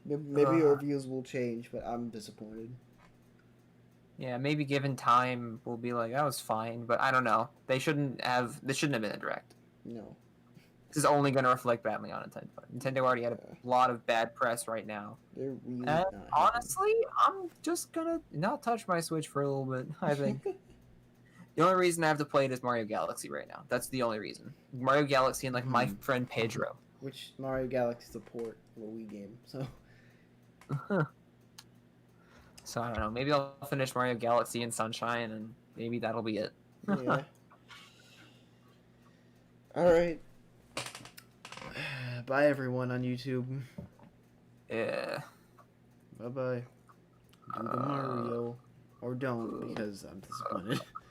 Maybe our views will change, but I'm disappointed. Yeah, maybe given time, we'll be like, that was fine, but I don't know. This shouldn't have been a direct. No. This is only going to reflect badly on Nintendo. Nintendo already had a lot of bad press right now. They're really And not honestly, I'm just gonna not touch my Switch for a little bit, I think. The only reason I have to play it is Mario Galaxy right now. That's the only reason. Mario Galaxy and, like, my friend Pedro. Which Mario Galaxy is a port of a Wii game, so... So, I don't know. Maybe I'll finish Mario Galaxy and Sunshine, and maybe that'll be it. Yeah. Alright. Bye, everyone on YouTube. Yeah. Bye-bye. Do the Mario. Or don't, because I'm disappointed.